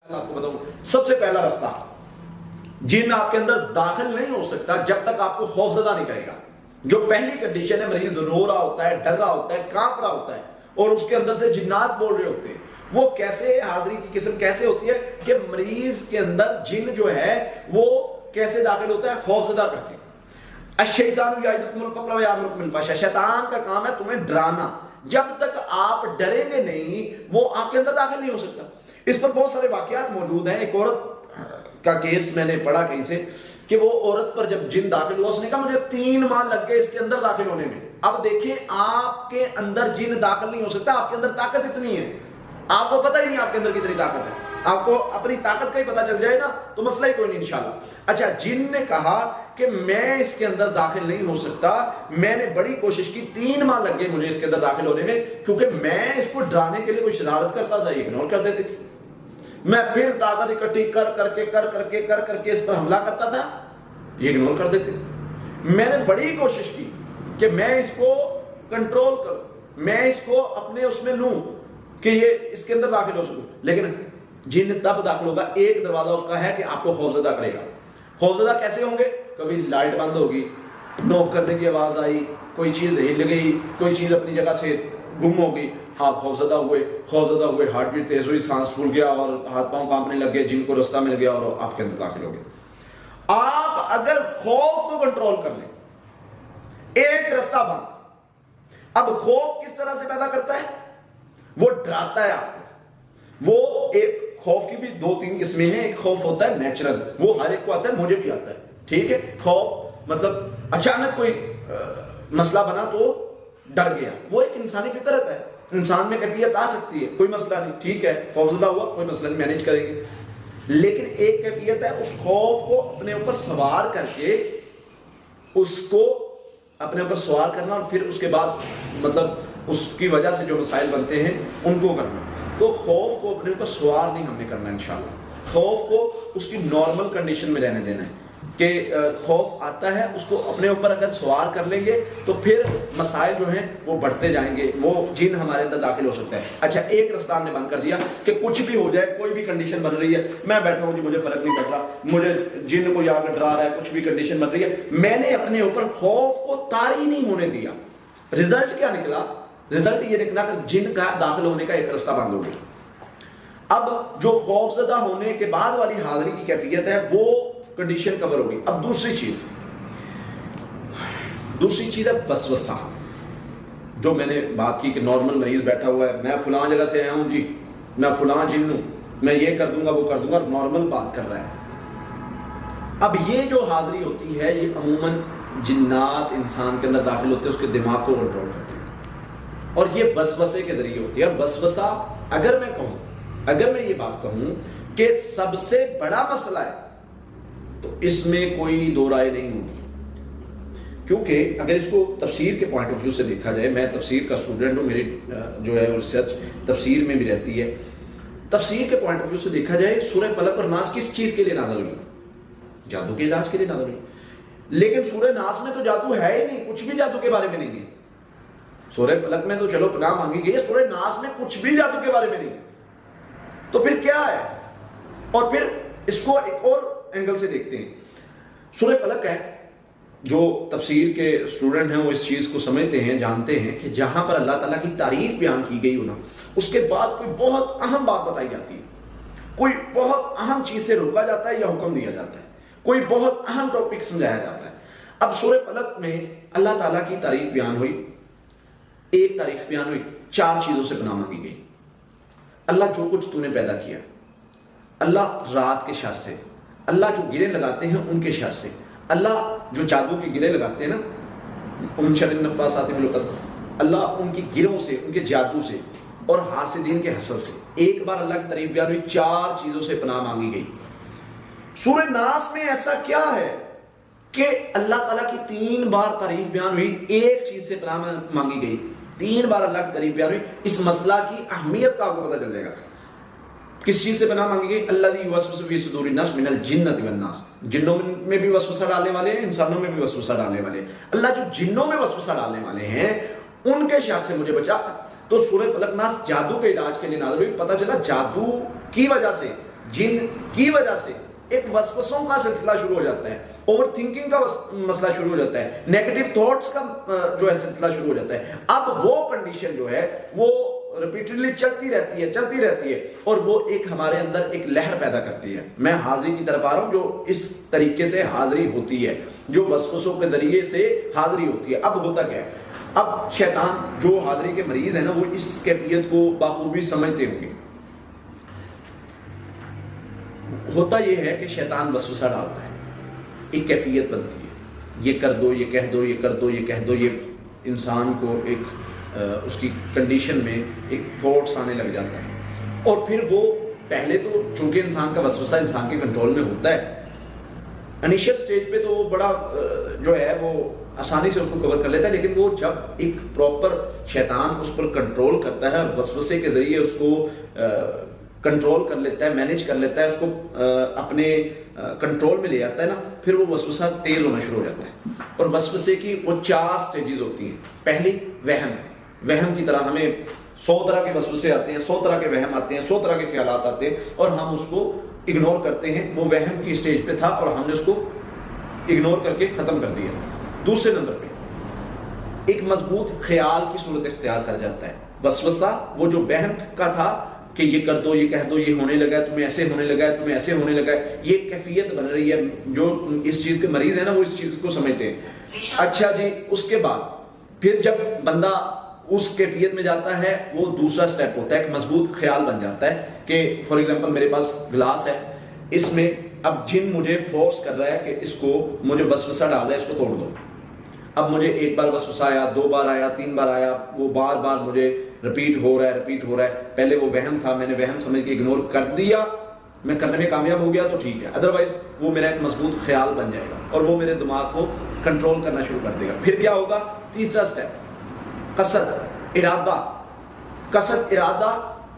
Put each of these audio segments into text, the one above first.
آپ کو بتاؤں سب سے پہلا رستہ، جن آپ کے اندر داخل نہیں ہو سکتا جب تک آپ کو خوف زدہ نہیں کرے گا۔ جو پہلی کنڈیشن ہے، مریض رو رہا ہوتا ہے، ڈر رہا ہوتا ہے، کانپ رہا ہوتا ہے اور اس کے اندر سے جنات بول رہے ہوتے ہیں، وہ کیسے حاضری کی قسم کیسے ہوتی ہے کہ مریض کے اندر جن جو ہے وہ کیسے داخل ہوتا ہے؟ خوف زدہ کر کے۔ الشیطان یعدکم الفقر ویامرکم بالفحشاء، شیطان کا کام ہے تمہیں ڈرانا، جب تک آپ ڈریں گے نہیں وہ آپ کے اندر داخل نہیں ہو سکتا۔ اس پر بہت سارے واقعات موجود ہیں۔ ایک عورت کا کیس میں نے پڑھا کہیں سے کہ وہ عورت پر جب جن داخل ہوا، اس نے کہا مجھے 3 ماہ لگ گئے اس کے اندر داخل ہونے میں۔ اب دیکھیں، آپ کے اندر جن داخل نہیں ہو سکتا، آپ کے اندر طاقت اتنی ہے، آپ کو پتہ ہی نہیں آپ کے اندر کتنی طاقت ہے۔ آپ کو اپنی طاقت کا ہی پتہ چل جائے نا تو مسئلہ ہی کوئی نہیں انشاءاللہ۔ اچھا، جن نے کہا کہ میں اس کے اندر داخل نہیں ہو سکتا، میں نے بڑی کوشش کی، 3 ماہ لگ گئے مجھے اس کے اندر داخل ہونے میں، کیونکہ میں اس کو ڈرانے کے لیے کوئی شرارت کرتا تھا، اگنور کر دیتی تھی، میں پھر طاقت اکٹھی کر کے اس پر حملہ کرتا تھا، یہ اگنور کر دیتے تھے۔ میں نے بڑی کوشش کی کہ میں اس کو کنٹرول کروں، میں اس کو اپنے اس میں لوں کہ یہ اس کے اندر داخل ہو سکوں، لیکن جن تب داخل ہوگا، ایک دروازہ اس کا ہے کہ آپ کو خوفزدہ کرے گا۔ خوفزدہ کیسے ہوں گے؟ کبھی لائٹ بند ہوگی، نوک کرنے کی آواز آئی، کوئی چیز ہل گئی، کوئی چیز اپنی جگہ سے گم ہو گئی، آپ خوفزدہ ہوئے، ہارٹ بیٹ تیز ہوئی، سانس پھول گیا اور ہاتھ پاؤں کانپنے لگ گئے، جن کو رستہ مل گیا اور آپ کے اندر داخل ہو گئے۔ آپ اگر خوف کو کنٹرول کر لیں، ایک رستہ بند۔ اب خوف کس طرح سے پیدا کرتا ہے؟ وہ ڈراتا ہے آپ کو۔ وہ ایک خوف کی بھی 2-3 قسمیں ہیں۔ ایک خوف ہوتا ہے نیچرل، وہ ہر ایک کو آتا ہے، مجھے بھی آتا ہے، ٹھیک ہے۔ خوف مطلب اچانک کوئی مسئلہ بنا تو ڈر گیا، وہ ایک انسانی فطرت ہے، انسان میں کیفیت آ سکتی ہے، کوئی مسئلہ نہیں، ٹھیک ہے، خوفزدہ ہوا، کوئی مسئلہ نہیں، مینیج کریں گے۔ لیکن ایک کیفیت ہے اس خوف کو اپنے اوپر سوار کر کے، اس کو اپنے اوپر سوار کرنا اور پھر اس کے بعد مطلب اس کی وجہ سے جو مسائل بنتے ہیں ان کو کرنا۔ تو خوف کو اپنے اوپر سوار نہیں ہم نے کرنا انشاءاللہ، خوف کو اس کی نارمل کنڈیشن میں رہنے دینا ہے کہ خوف آتا ہے، اس کو اپنے اوپر اگر سوار کر لیں گے تو پھر مسائل جو ہیں وہ بڑھتے جائیں گے، وہ جن ہمارے اندر داخل ہو سکتا ہے۔ اچھا، ایک رستہ ہم نے بند کر دیا کہ کچھ بھی ہو جائے، کوئی بھی کنڈیشن بن رہی ہے، میں بیٹھا ہوں جی، مجھے فرق نہیں پڑ رہا، مجھے جن کو یاد ڈرا رہا ہے، کچھ بھی کنڈیشن بن رہی ہے، میں نے اپنے اوپر خوف کو طاری نہیں ہونے دیا۔ رزلٹ کیا نکلا؟ رزلٹ یہ نکلا کہ جن کا داخل ہونے کا ایک رستہ بند ہو گیا۔ اب جو خوف زدہ ہونے کے بعد والی حاضری کی کیفیت ہے وہ کنڈیشن کور ہوگی۔ اب دوسری چیز ہے وسوسہ، جو میں نے بات کی کہ نارمل مریض بیٹھا ہوا ہے، میں فلاں جگہ سے آیا ہوں جی، میں فلاں جن ہوں، میں یہ کر دوں گا وہ کر دوں گا، نارمل بات کر رہا ہے۔ اب یہ جو حاضری ہوتی ہے یہ عموماً جنات انسان کے اندر داخل ہوتے ہیں، اس کے دماغ کو کنٹرول کرتے ہیں، اور یہ وسوسے کے ذریعے ہوتی ہے۔ اور وسوسہ اگر میں یہ بات کہوں کہ سب سے بڑا مسئلہ ہے تو اس میں کوئی دو رائے نہیں ہوگی، کیونکہ اگر اس کو تفسیر کے پوائنٹ آف ویو سے دیکھا جائے، میں تفسیر کا اسٹوڈنٹ ہوں، میری جو ہے ریسرچ تفسیر میں بھی رہتی ہے۔ تفسیر کے پوائنٹ آف ویو سے دیکھا جائے، سورہ فلق اور ناس کس چیز کے لیے نازل ہوئی؟ جادو کے علاج کے لیے نازل ہوئی، لیکن سورہ ناس میں تو جادو ہے ہی نہیں، کچھ بھی جادو کے بارے میں نہیں ہے۔ سورہ فلق میں تو چلو پناہ مانگی گئی ہے، سورہ ناس میں کچھ بھی جادو کے بارے میں نہیں، تو پھر کیا ہے؟ اور پھر اس کو ایک اور اینگل سے دیکھتے ہیں۔ سورہ فلق ہے، جو تفسیر کے اسٹوڈنٹ ہیں وہ اس چیز کو سمجھتے ہیں، جانتے ہیں کہ جہاں پر اللہ تعالیٰ کی تعریف بیان کی گئی ہو نا، اس کے بعد کوئی بہت اہم بات بتائی جاتی ہے، کوئی بہت اہم چیز سے روکا جاتا ہے یا حکم دیا جاتا ہے، کوئی بہت اہم ٹاپک سمجھایا جاتا ہے۔ اب سورہ فلق میں اللہ تعالیٰ کی تعریف بیان ہوئی، ایک تعریف بیان ہوئی، 4 چیزوں سے پناہ مانگی گئی۔ اللہ جو کچھ تو نے پیدا کیا، اللہ رات کے شر سے، اللہ جو گرے لگاتے ہیں ان کے شر سے، اللہ جو جادو کی گرے لگاتے ہیں نا، ان شر النفاثات فی العقد، اللہ ان کی گروں سے، ان کے جادو سے اور حاسدین کے حسد سے۔ ایک بار اللہ کی تعریف بیان ہوئی، 4 چیزوں سے پناہ مانگی گئی۔ سورہ ناس میں ایسا کیا ہے کہ اللہ تعالیٰ کی 3 بار تعریف بیان ہوئی، ایک چیز سے پناہ مانگی گئی، 3 بار اللہ کی تعریف بیان ہوئی؟ اس مسئلہ کی اہمیت کا آپ کو پتہ چل جائے گا۔ کس چیز سے پناہ مانگی گئی؟ الذی یوسوس فی صدور الناس من الجنۃ والناس، جنوں میں بھی وسوسہ ڈالنے والے ہیں، انسانوں میں بھی وسوسہ ڈالنے والے ہیں۔ اللہ جو جنوں میں وسوسہ ڈالنے والے ہیں ان کے شر سے مجھے بچا۔ تو سورہ فلق ناس جادو کے علاج کے لیے نازل ہوئی۔ پتہ چلا جادو کی وجہ سے جن کی وجہ سے ایک وسوسوں کا سلسلہ شروع ہو جاتا ہے, اوور تھنکنگ کا مسئلہ شروع ہو جاتا ہے, نیگیٹو تھاٹس کا جو ہے سلسلہ شروع ہو جاتا ہے. اب وہ کنڈیشن جو ہے وہ ریپیٹڈلی چلتی رہتی ہے اور وہ ایک ہمارے اندر ایک لہر پیدا کرتی ہے. میں حاضری کی طرف آ رہا ہوں جو اس طریقے سے حاضری ہوتی ہے, جو وسوسوں کے ذریعے سے حاضری ہوتی ہے. اب ہوتا کیا ہے, اب شیطان جو حاضری کے مریض ہیں نا وہ اس کیفیت کو بخوبی سمجھتے ہوں گے. ہوتا یہ ہے کہ شیطان وسوسہ ڈالتا ہے, ایک کیفیت بنتی ہے, یہ کر دو, یہ کہہ دو, یہ کر دو, یہ کہہ دو. یہ انسان کو ایک اس کی کنڈیشن میں ایک تھاٹس آنے لگ جاتا ہے. اور پھر وہ پہلے تو چونکہ انسان کا وسوسہ انسان کے کنٹرول میں ہوتا ہے, انیشیل سٹیج پہ تو وہ بڑا جو ہے وہ آسانی سے اس کو کور کر لیتا ہے, لیکن وہ جب ایک پراپر شیطان اس پر کنٹرول کرتا ہے اور وسوسے کے ذریعے اس کو کنٹرول کر لیتا ہے, مینیج کر لیتا ہے, اس کو اپنے کنٹرول میں لے آتا ہے نا, پھر وہ وسوسہ تیز ہونا شروع ہو جاتا ہے. اور وسوسے کی وہ 4 سٹیجز ہوتی ہیں. پہلی وہم کی طرح ہمیں 100 طرح کے وسوسے آتے ہیں, 100 طرح کے وہم آتے ہیں, 100 طرح کے خیالات آتے ہیں اور ہم اس کو اگنور کرتے ہیں. وہ وہم کی سٹیج پہ تھا اور ہم نے اس کو اگنور کر کے ختم کر دیا. دوسرے نمبر پہ ایک مضبوط خیال کی صورت اختیار کر جاتا ہے. وسوسہ وہ جو وہم کا تھا کہ یہ کر دو, یہ کہہ دو, یہ ہونے لگا ہے, تمہیں ایسے ہونے لگا ہے, تمہیں ایسے ہونے لگا ہے, یہ کیفیت بن رہی ہے. جو اس چیز کے مریض ہیں نا وہ اس چیز کو سمجھتے ہیں. اچھا جی, اس کے بعد پھر جب بندہ اس کیفیت میں جاتا ہے وہ دوسرا سٹیپ ہوتا ہے, ایک مضبوط خیال بن جاتا ہے کہ فار ایگزامپل میرے پاس گلاس ہے, اس میں اب جن مجھے فورس کر رہا ہے کہ اس کو مجھے وسوسہ ڈال رہا ہے اس کو توڑ دو. اب مجھے ایک بار وسوسہ آیا, 2 بار آیا, 3 بار آیا, وہ بار بار مجھے ریپیٹ ہو رہا ہے. پہلے وہ وہم تھا, میں نے وہم سمجھ کے اگنور کر دیا, میں کرنے میں کامیاب ہو گیا تو ٹھیک ہے, ادروائز وہ میرا ایک مضبوط خیال بن جائے گا اور وہ میرے دماغ کو کنٹرول کرنا شروع کر دے گا. پھر کیا ہوگا, تیسرا سٹیپ قصد ارادہ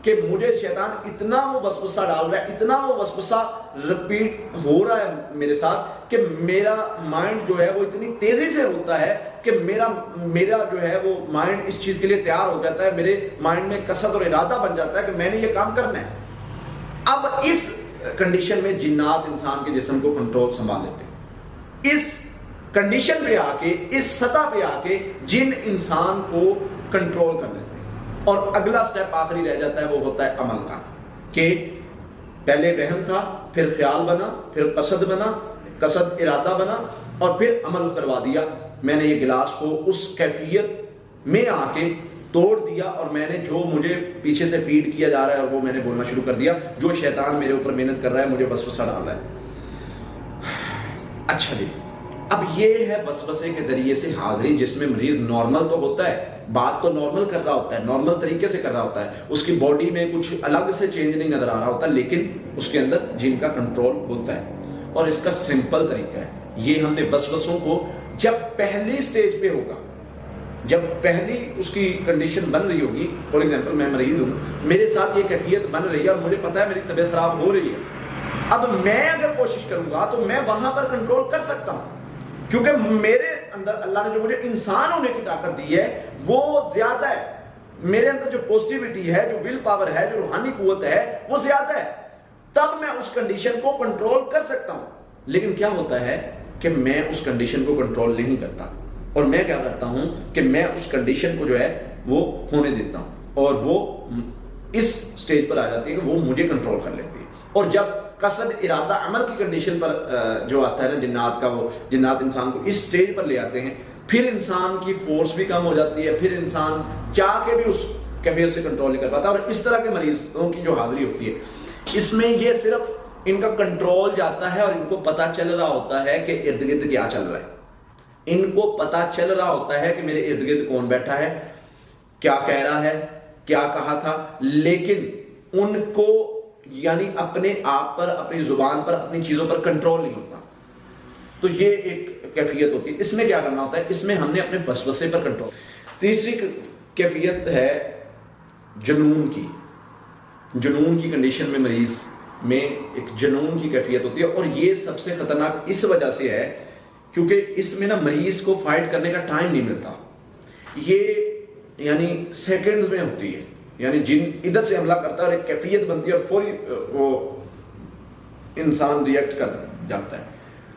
کہ مجھے شیطان اتنا وہ وسوسہ ڈال رہا ہے, اتنا وہ وسوسہ ریپیٹ ہو رہا ہے میرے ساتھ کہ میرا مائنڈ جو ہے وہ اتنی تیزی سے ہوتا ہے کہ میرا جو ہے وہ مائنڈ اس چیز کے لیے تیار ہو جاتا ہے, میرے مائنڈ میں قصد اور ارادہ بن جاتا ہے کہ میں نے یہ کام کرنا ہے. اب اس کنڈیشن میں جنات انسان کے جسم کو کنٹرول سنبھال لیتے ہیں. اس کنڈیشن پہ آ کے, اس سطح پہ آ کے جن انسان کو کنٹرول کر لیتے ہیں. اور اگلا سٹیپ آخری رہ جاتا ہے, وہ ہوتا ہے عمل کا, کہ پہلے وہم تھا, پھر خیال بنا, پھر قصد بنا, قصد ارادہ بنا اور پھر عمل کروا دیا. میں نے یہ گلاس کو اس کیفیت میں آ کے توڑ دیا اور میں نے جو مجھے پیچھے سے فیڈ کیا جا رہا ہے وہ میں نے بولنا شروع کر دیا, جو شیطان میرے اوپر محنت کر رہا ہے, مجھے وسوسہ ڈال رہا ہے. اچھا جی, اب یہ ہے وسوسے کے ذریعے سے حاضری, جس میں مریض نارمل تو ہوتا ہے, بات تو نارمل کر رہا ہوتا ہے, نارمل طریقے سے کر رہا ہوتا ہے, اس کی باڈی میں کچھ الگ سے چینج نہیں نظر آ رہا ہوتا, لیکن اس کے اندر جن کا کنٹرول ہوتا ہے. اور اس کا سمپل طریقہ ہے, یہ ہم نے وسوسوں کو جب پہلی سٹیج پہ ہوگا, جب پہلی اس کی کنڈیشن بن رہی ہوگی, فار ایگزامپل میں مریض ہوں, میرے ساتھ یہ کیفیت بن رہی ہے اور مجھے پتا ہے میری طبیعت خراب ہو رہی ہے, اب میں اگر کوشش کروں گا تو میں وہاں پر کنٹرول کر سکتا ہوں, کیونکہ میرے اندر اللہ نے جو مجھے انسان ہونے کی طاقت دی ہے وہ زیادہ ہے, میرے اندر جو پوزیٹیوٹی ہے, جو ول پاور ہے, جو روحانی قوت ہے وہ زیادہ ہے, تب میں اس کنڈیشن کو کنٹرول کر سکتا ہوں. لیکن کیا ہوتا ہے کہ میں اس کنڈیشن کو کنٹرول نہیں کرتا, اور میں کیا کرتا ہوں کہ میں اس کنڈیشن کو جو ہے وہ ہونے دیتا ہوں, اور وہ اس سٹیج پر آ جاتی ہے کہ وہ مجھے کنٹرول کر لیتی ہے. اور جب قصد ارادہ عمل کی کنڈیشن پر جو آتا ہے نا جنات کا, وہ جنات انسان کو اس سٹیج پر لے آتے ہیں, پھر انسان کی فورس بھی کم ہو جاتی ہے, پھر انسان چاہ کے بھی اس کیفیت سے کنٹرول نہیں کر پاتا. اور اس طرح کے مریضوں کی جو حاضری ہوتی ہے, اس میں یہ صرف ان کا کنٹرول جاتا ہے اور ان کو پتا چل رہا ہوتا ہے کہ ارد گرد کیا چل رہا ہے, ان کو پتا چل رہا ہوتا ہے کہ میرے ارد گرد کون بیٹھا ہے, کیا کہہ رہا ہے, کیا کہا تھا, لیکن ان کو یعنی اپنے آپ پر, اپنی زبان پر, اپنی چیزوں پر کنٹرول نہیں ہوتا. تو یہ ایک کیفیت ہوتی ہے. اس میں کیا کرنا ہوتا ہے, اس میں ہم نے اپنے وسوسے پر کنٹرول. تیسری کیفیت ہے جنون کی. جنون کی کنڈیشن میں مریض میں ایک جنون کی کیفیت ہوتی ہے, اور یہ سب سے خطرناک اس وجہ سے ہے کیونکہ اس میں نا مریض کو فائٹ کرنے کا ٹائم نہیں ملتا. یہ یعنی سیکنڈز میں ہوتی ہے, یعنی جن ادھر سے حملہ کرتا ہے اور ایک کیفیت بنتی ہے اور فوری وہ انسان ریئیکٹ کر جاتا ہے.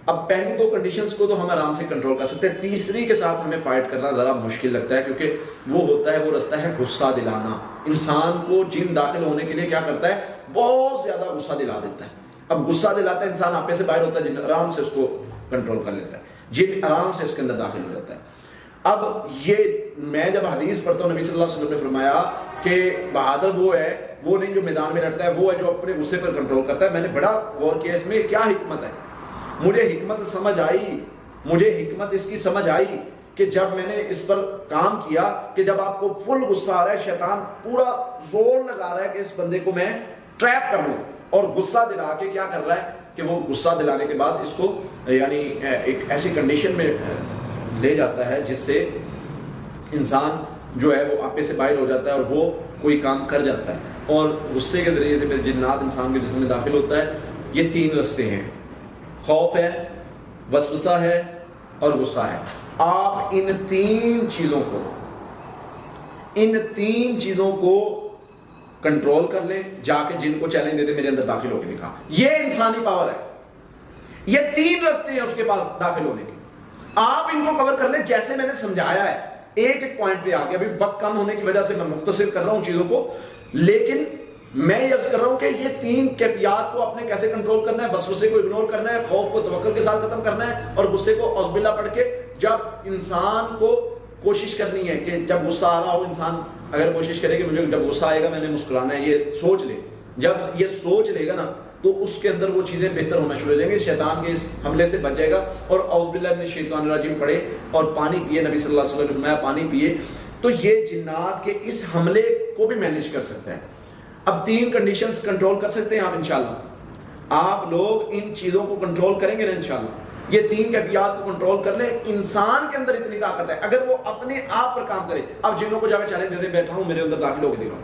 اب پہلی دو کنڈیشنز کو تو ہم آرام سے کنٹرول کر سکتے ہیں, تیسری کے ساتھ ہمیں فائٹ کرنا ذرا مشکل لگتا ہے, کیونکہ وہ ہوتا ہے, وہ رستہ ہے غصہ دلانا. انسان کو جن داخل ہونے کے لیے کیا کرتا ہے, بہت زیادہ غصہ دلا دیتا ہے. اب غصہ دلاتا ہے, انسان آپے سے باہر ہوتا ہے, جن آرام سے اس کو کنٹرول کر لیتا ہے, جن آرام سے اس کے اندر داخل ہو جاتا ہے. اب یہ میں جب حدیث پڑھتا ہوں, نبی صلی اللہ علیہ وسلم نے فرمایا کہ بہادر وہ ہے, وہ نہیں جو میدان میں لڑتا ہے, وہ ہے جو اپنے غصے پر کنٹرول کرتا ہے. میں نے بڑا غور کیا اس میں کیا حکمت ہے. مجھے حکمت سمجھ آئی, مجھے حکمت اس کی سمجھ آئی کہ جب میں نے اس پر کام کیا کہ جب آپ کو فل غصہ آ رہا ہے, شیطان پورا زور لگا رہا ہے کہ اس بندے کو میں ٹریپ کر لوں, اور غصہ دلا کے کیا کر رہا ہے کہ وہ غصہ دلانے کے بعد اس کو یعنی ایک ایسی کنڈیشن میں لے جاتا ہے جس سے انسان جو ہے وہ آپے سے باہر ہو جاتا ہے اور وہ کوئی کام کر جاتا ہے. اور غصے کے ذریعے سے جنات انسان کے جسم میں داخل ہوتا ہے. یہ تین رستے ہیں, خوف ہے, وسوسہ ہے اور غصہ ہے. آپ ان تین چیزوں کو کنٹرول کر لیں, جا کے جن کو چیلنج دے دیں میرے اندر داخل ہو کے دکھا. یہ انسانی پاور ہے. یہ تین رستے ہیں اس کے پاس داخل ہونے کے. آپ ان کو کور کر لیں جیسے میں نے سمجھایا ہے. ایک ایک پوائنٹ پہ آگے, ابھی وقت کم ہونے کی وجہ سے میں مختصر کر رہا ہوں چیزوں کو, لیکن میں یہ عرض کر رہا ہوں کہ یہ تین کیفیات کو آپ نے کیسے کنٹرول کرنا ہے. وسوسے کو اگنور کرنا ہے, خوف کو توکل کے ساتھ ختم کرنا ہے, اور غصے کو اعوذ باللہ پڑھ کے. جب انسان کو کوشش کرنی ہے کہ جب غصہ آ رہا ہو, انسان اگر کوشش کرے کہ مجھے جب غصہ آئے گا میں نے مسکرانا ہے, یہ سوچ لے. جب یہ سوچ لے گا نا تو اس کے اندر وہ چیزیں بہتر ہونا شروع ہو جائیں گے, شیطان کے اس حملے سے بچ جائے گا. اور اعوذ باللہ من الشیطان الرجیم پڑھے اور پانی پیے, نبی صلی اللہ علیہ وسلم نے پانی پیے, تو یہ جنات کے اس حملے کو بھی مینیج کر سکتا ہے. اب تین کنڈیشنز کنٹرول کر سکتے ہیں آپ انشاءاللہ. آپ لوگ ان چیزوں کو کنٹرول کریں گے نا انشاءاللہ, یہ تین کیفیات کو کنٹرول کر لیں. انسان کے اندر اتنی طاقت ہے اگر وہ اپنے آپ پر کام کرے. اب جنوں کو جا کے چیلنج دے دیں, بیٹھا ہوں میرے اندر داخل ہو کے دکھاؤ.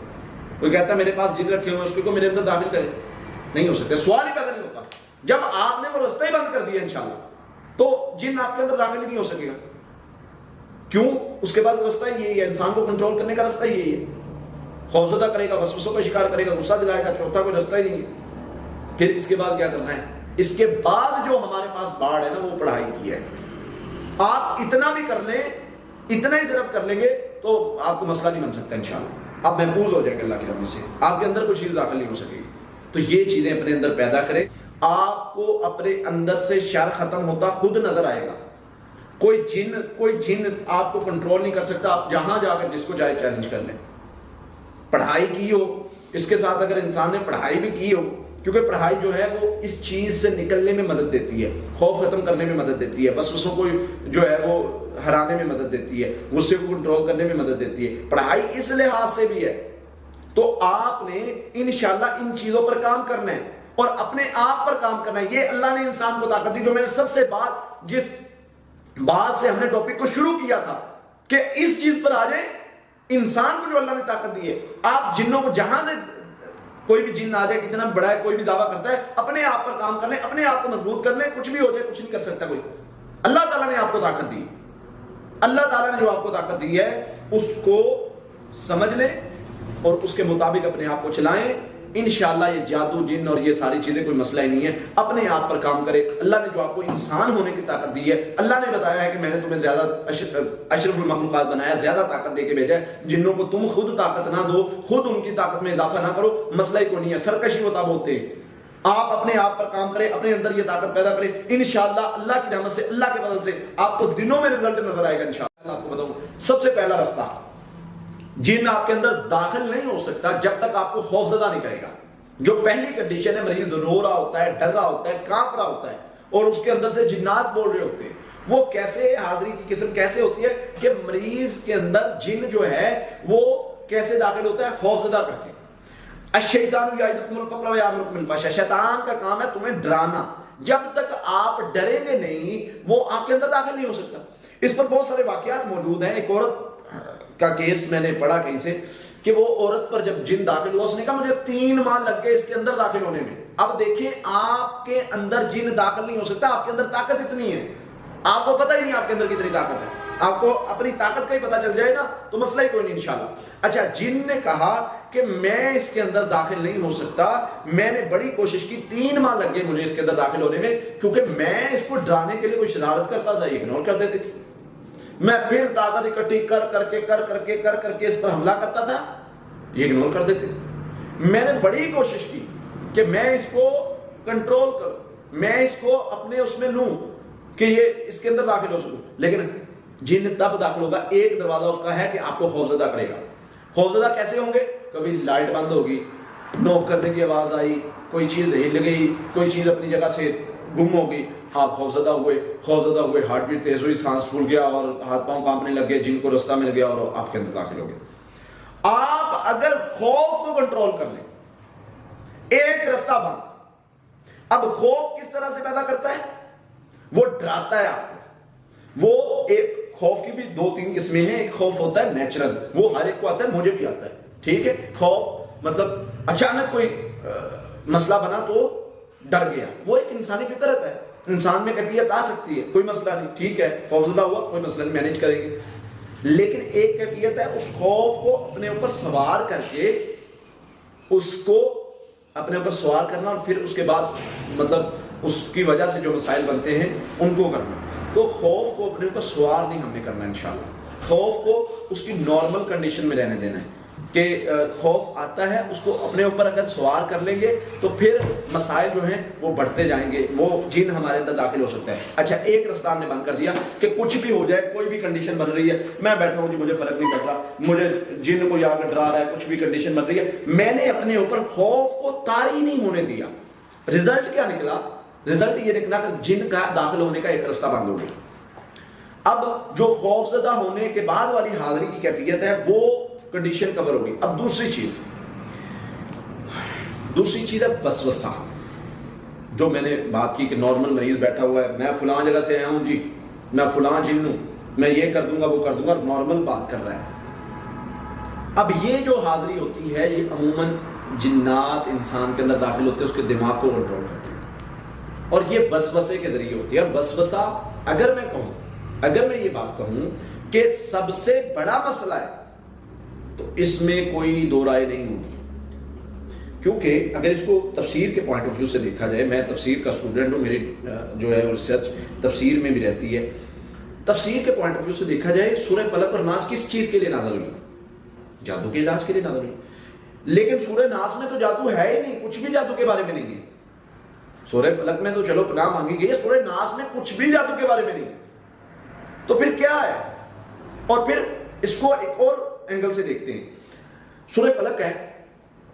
کوئی کہتا ہے میرے پاس جن رکھے ہوئے اس کو میرے اندر داخل کرے, نہیں ہو سکتے, سوال ہی پیدا نہیں ہوتا. جب آپ نے وہ رستہ ہی بند کر دیا انشاءاللہ تو جن آپ کے اندر داخل ہی نہیں ہو سکے گا. کیوں؟ اس کے بعد رستہ یہی ہے, انسان کو کنٹرول کرنے کا رستہ یہی ہے. خوفزدہ کرے گا, وسوسوں کا شکار کرے گا, غصہ دلائے گا, چوتھا کوئی رستہ ہی نہیں ہے. پھر اس کے بعد کیا کرنا ہے؟ اس کے بعد جو ہمارے پاس باڑ ہے نا وہ پڑھائی کی ہے. آپ اتنا بھی کر لیں, اتنا ہی طرف کر لیں گے تو آپ کو مسئلہ نہیں بن سکتا انشاءاللہ. آپ محفوظ ہو جائیں گے اللہ کی رحمت سے, آپ کے اندر کوئی چیز داخل نہیں ہو سکے گی. تو یہ چیزیں اپنے اندر پیدا کریں. آپ کو اپنے اندر سے شر ختم ہوتا خود نظر آئے گا. کوئی جن آپ کو کنٹرول نہیں کر سکتا. آپ جہاں جا کر جس کو چاہے چیلنج کر لیں. پڑھائی کی ہو, اس کے ساتھ اگر انسان نے پڑھائی بھی کی ہو, کیونکہ پڑھائی جو ہے وہ اس چیز سے نکلنے میں مدد دیتی ہے, خوف ختم کرنے میں مدد دیتی ہے, وسوسوں کو جو ہے وہ ہرانے میں مدد دیتی ہے, غصے کو کنٹرول کرنے میں مدد دیتی ہے. پڑھائی اس لحاظ سے بھی ہے. تو آپ نے انشاءاللہ ان چیزوں پر کام کرنا ہے اور اپنے آپ پر کام کرنا ہے. یہ اللہ نے انسان کو طاقت دی, جو میں نے سب سے جس بات سے ہم نے ٹاپک کو شروع کیا تھا کہ اس چیز پر آ جائیں. انسان کو جو اللہ نے طاقت دی ہے, آپ جنوں کو جہاں سے کوئی بھی جن آ جائے, کتنا بڑا ہے, کوئی بھی دعویٰ کرتا ہے, اپنے آپ پر کام کر لیں, اپنے آپ کو مضبوط کر لیں. کچھ بھی ہو جائے کچھ نہیں کر سکتا کوئی. اللہ تعالیٰ نے آپ کو طاقت دی. اللہ تعالیٰ نے جو آپ کو طاقت دی ہے اس کو سمجھ لیں اور اس کے مطابق اپنے آپ کو چلائیں. انشاءاللہ یہ جادو جن اور یہ ساری چیزیں کوئی مسئلہ ہی نہیں ہے. اپنے آپ پر کام کرے. اللہ نے جو آپ کو انسان ہونے کی طاقت دی ہے, اللہ نے بتایا ہے کہ میں نے تمہیں زیادہ اشرف المخلوقات بنایا, زیادہ طاقت دے کے بھیجا ہے. جنوں کو تم خود طاقت نہ دو, خود ان کی طاقت میں اضافہ نہ کرو, مسئلہ ہی کوئی نہیں ہے. سرکشی ہوتا ہوتے آپ اپنے آپ پر کام کریں, اپنے اندر یہ طاقت پیدا کریں. انشاءاللہ اللہ کی رحمت سے, اللہ کے فضل سے آپ کو دنوں میں رزلٹ نظر آئے گا انشاءاللہ. آپ کو بتاؤں سب سے پہلا رستہ, جن آپ کے اندر داخل نہیں ہو سکتا جب تک آپ کو خوف زدہ نہیں کرے گا. جو پہلی کنڈیشن ہے, مریض رو رہا ہوتا ہے, ڈر رہا ہوتا ہے, کانپ رہا ہوتا ہے اور اس کے اندر سے جنات بول رہے ہوتے ہیں. وہ کیسے حاضری کی قسم کیسے ہوتی ہے کہ مریض کے اندر جن جو ہے وہ کیسے داخل ہوتا ہے؟ خوف زدہ کر کے. الشیطان یعدکم الفقر ویامرکم بالفحشاء, شیطان کا کام ہے تمہیں ڈرانا. جب تک آپ ڈریں گے نہیں وہ آپ کے اندر داخل نہیں ہو سکتا. اس پر بہت سارے واقعات موجود ہیں. ایک عورت کا کیس میں نے پڑھا کہیں سے کہ وہ عورت پر جب جن داخل ہوا, اس نے کہا مجھے 3 ماہ لگ گئے اس کے اندر داخل ہونے میں. اب دیکھیں آپ کے اندر جن داخل نہیں ہو سکتا, آپ کے اندر طاقت اتنی ہے, آپ کو پتہ ہی نہیں آپ کے اندر کتنی طاقت ہے. آپ کو اپنی طاقت کا ہی پتہ چل جائے نا تو مسئلہ ہی کوئی نہیں انشاءاللہ۔ اچھا، جن نے کہا کہ میں اس کے اندر داخل نہیں ہو سکتا، میں نے بڑی کوشش کی، 3 ماہ لگ گئے مجھے اس کے اندر داخل ہونے میں، کیونکہ میں اس کو ڈرانے کے لیے کوئی شرارت کرتا تھا، اگنور کر دیتی تھی، میں پھر طاقت اکٹھی کر کے اس پر حملہ کرتا تھا، یہ اگنور کر دیتی تھی۔ میں نے بڑی کوشش کی کہ میں اس کو کنٹرول کروں، میں اس کو اپنے اس میں لوں کہ یہ اس کے اندر داخل ہو سکوں، لیکن جن تب داخل ہوگا، ایک دروازہ اس کا ہے کہ آپ کو خوفزدہ کرے گا۔ خوفزدہ کیسے ہوں گے؟ کبھی لائٹ بند ہوگی، نوک کرنے کی آواز آئی، کوئی چیز ہل گئی، کوئی چیز اپنی جگہ سے گم ہو گئی، آپ خوفزدہ ہوئے، ہارٹ بیٹ تیز ہوئی، سانس پھول گیا اور ہاتھ پاؤں کانپنے لگ گئے، جن کو رستہ مل گیا اور آپ کے اندر داخل ہو گئے۔ آپ اگر خوف کو کنٹرول کر لیں، ایک رستہ بند۔ اب خوف کس طرح سے پیدا کرتا ہے؟ وہ ڈراتا ہے آپ کو۔ وہ ایک خوف کی بھی 2-3 قسمیں ہیں۔ ایک خوف ہوتا ہے نیچرل، وہ ہر ایک کو آتا ہے، مجھے بھی آتا ہے، ٹھیک ہے۔ خوف مطلب اچانک کوئی مسئلہ بنا تو ڈر گیا، وہ ایک انسانی فطرت ہے، انسان میں کیفیت آ سکتی ہے، کوئی مسئلہ نہیں، ٹھیک ہے، خوفزدہ ہوا، کوئی مسئلہ نہیں، مینیج کریں گے۔ لیکن ایک کیفیت ہے اس خوف کو اپنے اوپر سوار کر کے، اس کو اپنے اوپر سوار کرنا، اور پھر اس کے بعد مطلب اس کی وجہ سے جو مسائل بنتے ہیں ان کو کرنا۔ تو خوف کو اپنے اوپر سوار نہیں ہم نے کرنا انشاءاللہ۔ خوف کو اس کی نارمل کنڈیشن میں رہنے دینا ہے کہ خوف آتا ہے، اس کو اپنے اوپر اگر سوار کر لیں گے تو پھر مسائل جو ہیں وہ بڑھتے جائیں گے، وہ جن ہمارے اندر داخل ہو سکتا ہے۔ اچھا، ایک رستہ ہم نے بند کر دیا کہ کچھ بھی ہو جائے، کوئی بھی کنڈیشن بن رہی ہے، میں بیٹھا ہوں جی، مجھے فرق نہیں پڑ رہا، مجھے جن کو آ کر ڈرا رہا ہے، کچھ بھی کنڈیشن بن رہی ہے، میں نے اپنے اوپر خوف کو طاری نہیں ہونے دیا۔ رزلٹ کیا نکلا؟ رزلٹ یہ نکلا کہ جن کا داخل ہونے کا ایک رستہ بند ہو گیا۔ اب جو خوف زدہ ہونے کے بعد والی حاضری کی کیفیت ہے وہ کنڈیشن کور ہوگی۔ اب دوسری چیز ہے وسوسہ، جو میں نے بات کی کہ نارمل مریض بیٹھا ہوا ہے، میں فلاں جگہ سے آیا ہوں جی، میں فلاں جن ہوں، میں یہ کر دوں گا وہ کر دوں گا، نارمل بات کر رہا ہے۔ اب یہ جو حاضری ہوتی ہے یہ عموماً جنات انسان کے اندر داخل ہوتے ہیں، اس کے دماغ کو کنٹرول کرتے ہیں، اور یہ وسوسے کے ذریعے ہوتی ہے۔ اور وسوسہ اگر میں یہ بات کہوں کہ سب سے بڑا مسئلہ ہے تو اس میں کوئی دو رائے نہیں ہوگی، کیونکہ اگر اس کو تفسیر کے پوائنٹ آف ویو سے دیکھا جائے، میں تفسیر کا اسٹوڈنٹ ہوں، میری جو ہے ریسرچ تفسیر میں بھی رہتی ہے۔ تفسیر کے پوائنٹ آف ویو سے دیکھا جائے، سورہ فلق اور ناس کس چیز کے لیے نازل ہوئی؟ جادو کے علاج کے لیے نازل ہوئی، لیکن سورہ ناس میں تو جادو ہے ہی نہیں، کچھ بھی جادو کے بارے میں نہیں ہے۔ سورہ فلق میں تو چلو پناہ مانگی گئی ہے، سورہ ناس میں کچھ بھی جادو کے بارے میں نہیں، تو پھر کیا ہے؟ اور پھر اس کو ایک اور اینگل سے دیکھتے ہیں۔ سورہ فلق ہے،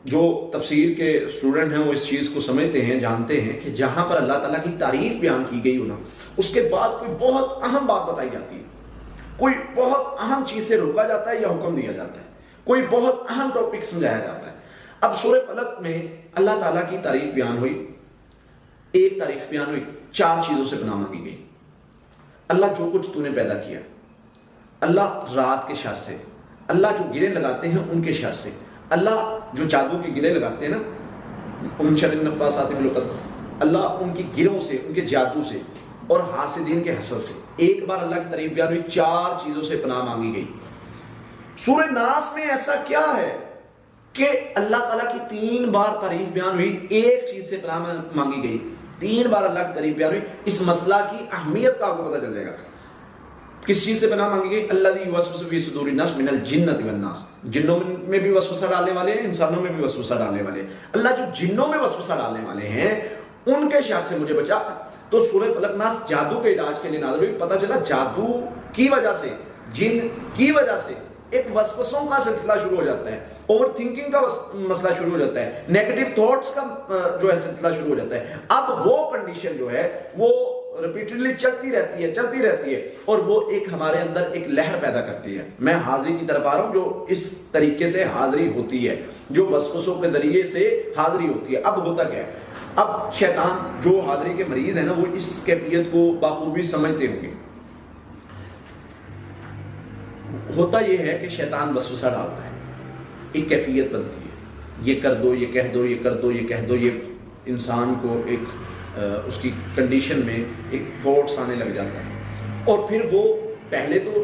جو تفسیر کے اسٹوڈنٹ ہیں وہ اس چیز کو سمجھتے ہیں، جانتے ہیں کہ جہاں پر اللہ تعالیٰ کی تعریف بیان کی گئی ہو نا، اس کے بعد کوئی بہت اہم بات بتائی جاتی ہے، کوئی بہت اہم چیز سے روکا جاتا ہے یا حکم دیا جاتا ہے، کوئی بہت اہم ٹاپک سمجھایا جاتا ہے۔ اب سورہ فلق میں اللہ تعالیٰ کی تعریف بیان ہوئی، ایک تعریف بیان ہوئی، 4 چیزوں سے پناہ مانگی گئی۔ اللہ جو کچھ تو نے پیدا کیا، اللہ رات کے شر سے، اللہ جو گرے لگاتے ہیں ان کے شر سے، اللہ جو جادو کے گرے لگاتے ہیں نا، من شر النفاثات فی العقد، اللہ ان کی گروں سے، ان کے جادو سے اور حاسدین کے حسد سے۔ ایک بار اللہ کی تعریف بیان ہوئی، 4 چیزوں سے پناہ مانگی گئی۔ سورہ ناس میں ایسا کیا ہے کہ اللہ تعالیٰ کی 3 بار تعریف بیان ہوئی، ایک چیز سے پناہ مانگی گئی، 3 بار اللہ کی تعریف بیان ہوئی؟ اس مسئلہ کی اہمیت کا آپ کو پتہ چل جائے گا۔ کس چیز سے پناہ مانگی گئی؟ الذی یوسوس فی صدور الناس من الجنۃ والناس، جنوں میں بھی وسوسہ ڈالنے والے ہیں، انسانوں میں بھی وسوسہ ڈالنے والے ہیں۔ اللہ جو جنوں میں وسوسہ ڈالنے والے ہیں ان کے شر سے مجھے بچا۔ تو سورہ فلق ناس جادو کے علاج کے لیے نازل ہوئی۔ پتہ چلا جادو کی وجہ سے، جن کی وجہ سے ایک وسوسوں کا سلسلہ شروع ہو جاتا ہے، اوور تھنکنگ کا مسئلہ شروع ہو جاتا ہے، نیگیٹو تھاٹس کا جو ہے سلسلہ شروع ہو جاتا ہے۔ اب وہ کنڈیشن جو ہے وہ ریپیٹڈلی چلتی رہتی ہے اور وہ ایک ہمارے اندر ایک لہر پیدا کرتی ہے۔ میں حاضری کی طرف آ رہا ہوں، جو اس طریقے سے حاضری ہوتی ہے، جو وسوسوں کے ذریعے سے حاضری ہوتی ہے۔ اب ہوتا کیا ہے؟ اب شیطان جو حاضری کے مریض ہیں نا، وہ اس کیفیت کو بخوبی سمجھتے ہوں گے۔ ہوتا یہ ہے کہ شیطان وسوسہ ڈالتا ہے، ایک کیفیت بنتی ہے، یہ کر دو، یہ کہہ دو، یہ کر دو، یہ کہہ دو، یہ انسان کو ایک اس کی کنڈیشن میں ایک تھاٹس آنے لگ جاتا ہے، اور پھر وہ پہلے تو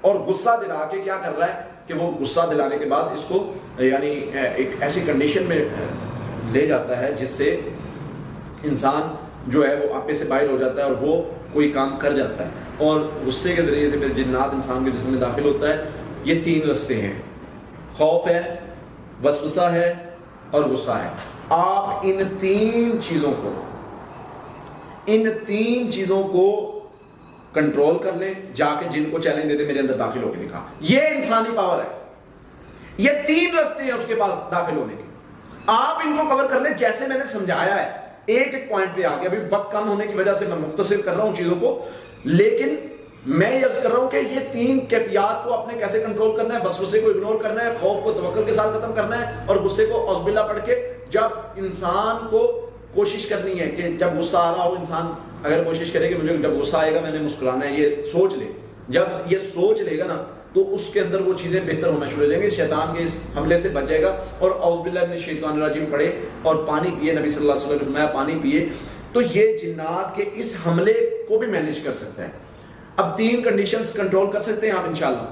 اور غصہ دلا کے کیا کر رہا ہے کہ وہ غصہ دلانے کے بعد اس کو یعنی ایک ایسی کنڈیشن میں لے جاتا ہے جس سے انسان جو ہے وہ آپے سے باہر ہو جاتا ہے اور وہ کوئی کام کر جاتا ہے. اور غصے کے ذریعے سے جنات انسان کے جسم میں داخل ہوتا ہے. یہ 3 رستے ہیں، خوف ہے، وسوسہ ہے اور غصہ ہے. آپ ان 3 چیزوں کو کنٹرول کر لیں، جا کے جن کو چیلنج دے دیں میرے اندر داخل ہو کے دکھا. یہ انسانی پاور ہے. یہ 3 رستے ہیں اس کے پاس داخل ہونے کے. آپ ان کو کور کر لیں جیسے میں نے سمجھایا ہے. ایک پوائنٹ پہ آ گیا. ابھی وقت کم ہونے کی وجہ سے میں مختصر کر رہا ہوں چیزوں کو، لیکن میں یہ عرض کر رہا ہوں کہ یہ 3 کیفیات کو آپ نے کیسے کنٹرول کرنا ہے. وسوسے کو اگنور کرنا ہے، خوف کو توکل کے ساتھ ختم کرنا ہے، اور غصے کو اعوذ باللہ پڑھ کے. جب انسان کو کوشش کرنی ہے کہ جب غصہ آ رہا ہو، انسان اگر کوشش کرے کہ مجھے جب غصہ آئے گا میں نے مسکرانا ہے، یہ سوچ لے. جب یہ سوچ لے گا نا تو اس کے اندر وہ چیزیں بہتر ہونا شروع ہو جائیں گے. شیطان کے اس حملے سے بچ جائے گا. اور اعوذ باللہ من الشیطان الرجیم پڑھے اور پانی پیے. نبی صلی اللہ علیہ وسلم نے فرمایا پانی پیے تو یہ جنات کے اس حملے کو بھی مینیج کر سکتا ہے. اب 3 کنڈیشنز کنٹرول کر سکتے ہیں آپ انشاءاللہ.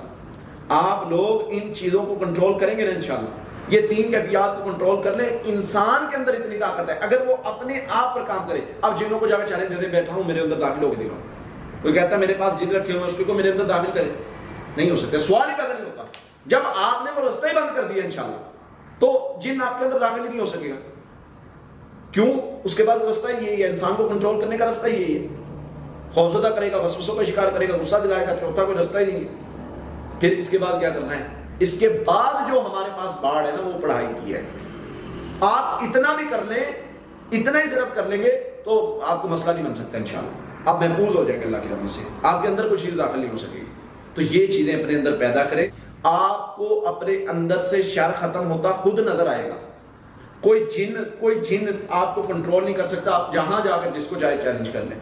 آپ لوگ ان چیزوں کو کنٹرول کریں گے نا انشاءاللہ. یہ 3 کیفیات کو کنٹرول کر لیں. انسان کے اندر اتنی طاقت ہے اگر وہ اپنے آپ پر کام کرے. اب جنوں کو جا کے چیلنج دے دیں بیٹھا ہوں میرے اندر داخل ہو کے دکھاؤ. کوئی کہتا ہے میرے پاس جن رکھے ہوئے ہیں اس کو میرے اندر داخل کرے، نہیں ہو سکتا. سوال ہی پیدا نہیں ہوتا. جب آپ نے وہ رستہ ہی بند کر دیا انشاءاللہ تو جن آپ کے اندر داخل ہی نہیں ہو سکے گا. کیوں؟ اس کے بعد رستہ ہی یہی ہے. انسان کو کنٹرول کرنے کا رستہ ہی یہی ہے. خوفزدہ کرے گا، وسوسوں کا شکار کرے گا، غصہ دلائے گا. چوتھا کوئی رستہ ہی نہیں ہے. پھر اس کے بعد کیا کرنا ہے؟ اس کے بعد جو ہمارے پاس باڑ ہے نا وہ پڑھائی کی ہے. آپ اتنا بھی کر لیں، اتنا ہی طرف کر لیں گے تو آپ کو مسئلہ نہیں بن سکتا انشاءاللہ. آپ محفوظ ہو جائیں گے اللہ کی رحمت سے. آپ کے اندر کوئی چیز داخل نہیں ہو سکے گی. تو یہ چیزیں اپنے اندر پیدا کریں. آپ کو اپنے اندر سے شر ختم ہوتا خود نظر آئے گا. کوئی جن آپ کو کنٹرول نہیں کر سکتا. آپ جہاں جا کر جس کو چاہے چیلنج کر لیں.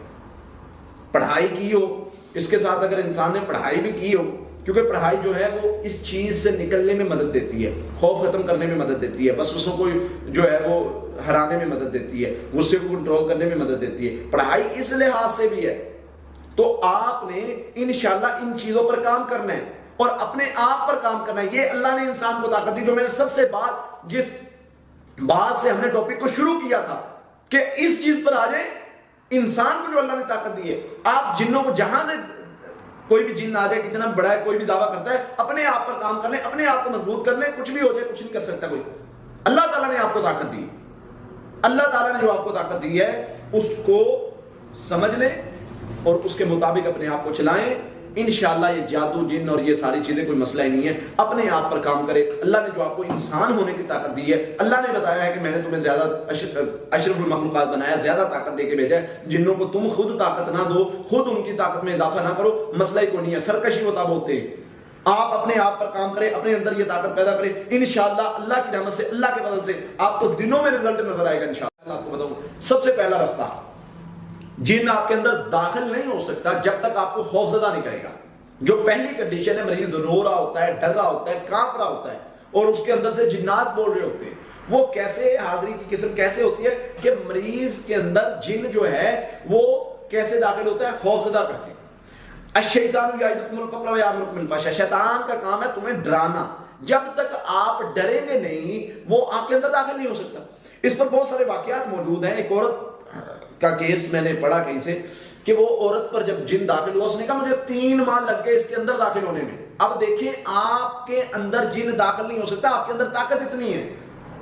پڑھائی کی ہو، اس کے ساتھ اگر انسان نے پڑھائی بھی کی ہو، کیونکہ پڑھائی جو ہے وہ اس چیز سے نکلنے میں مدد دیتی ہے، خوف ختم کرنے میں مدد دیتی ہے، وسوسوں کو جو ہے وہ ہرانے میں مدد دیتی ہے، غصے کو کنٹرول کرنے میں مدد دیتی ہے. پڑھائی اس لحاظ سے بھی ہے. تو آپ نے انشاءاللہ ان چیزوں پر کام کرنا ہے اور اپنے آپ پر کام کرنا ہے. یہ اللہ نے انسان کو طاقت دی. جو میں نے سب سے جس بات سے ہم نے ٹاپک کو شروع کیا تھا کہ اس چیز پر آ جائیں. انسان کو جو اللہ نے طاقت دی ہے، آپ جنوں کو جہاں سے کوئی بھی جن آ جائے، کتنا بڑا ہے، کوئی بھی دعویٰ کرتا ہے، اپنے آپ پر کام کر لیں، اپنے آپ کو مضبوط کر لیں. کچھ بھی ہو جائے کچھ نہیں کر سکتا کوئی. اللہ تعالیٰ نے آپ کو طاقت دی. اللہ تعالیٰ نے جو آپ کو طاقت دی ہے اس کو سمجھ لیں اور اس کے مطابق اپنے آپ کو چلائیں. انشاءاللہ یہ جادو جن اور یہ ساری چیزیں کوئی مسئلہ ہی نہیں ہے. اپنے آپ پر کام کرے. اللہ نے جو آپ کو انسان ہونے کی طاقت دی ہے، اللہ نے بتایا ہے کہ میں نے تمہیں زیادہ اشرف المخلوقات بنایا، زیادہ طاقت دے کے بھیجا ہے. جنوں کو تم خود طاقت نہ دو، خود ان کی طاقت میں اضافہ نہ کرو، مسئلہ ہی کوئی نہیں ہے. سرکشی ہوتا بولتے ہیں. آپ اپنے آپ پر کام کریں، اپنے اندر یہ طاقت پیدا کریں. انشاءاللہ اللہ کی رحمت سے، اللہ کے فضل سے آپ کو دنوں میں رزلٹ نظر آئے گا انشاءاللہ. آپ کو بتاؤں سب سے پہلا رستہ، جن آپ کے اندر داخل نہیں ہو سکتا جب تک آپ کو خوفزدہ نہیں کرے گا. جو پہلی کنڈیشن ہے، مریض رو رہا ہوتا ہے، ڈر رہا ہوتا ہے، کانپ رہا ہوتا ہے اور اس کے اندر سے جنات بول رہے ہوتے ہیں. وہ کیسے حاضری کی قسم کیسے ہوتی ہے کہ مریض کے اندر جن جو ہے وہ کیسے داخل ہوتا ہے؟ خوفزدہ کر کے. الشیطان یعدکم الفقر ویامرکم بالفحشاء. شیطان کا کام ہے تمہیں ڈرانا. جب تک آپ ڈریں گے نہیں وہ آپ کے اندر داخل نہیں ہو سکتا. اس پر بہت سارے واقعات موجود ہیں. ایک عورت کا کیس میں نے پڑھا کہیں سے کہ وہ عورت پر جب جن داخل ہوا، اس نے کہا مجھے 3 ماہ لگ گئے اس کے اندر داخل ہونے میں. اب دیکھیں آپ کے اندر جن داخل نہیں ہو سکتا. آپ کے اندر طاقت اتنی ہے،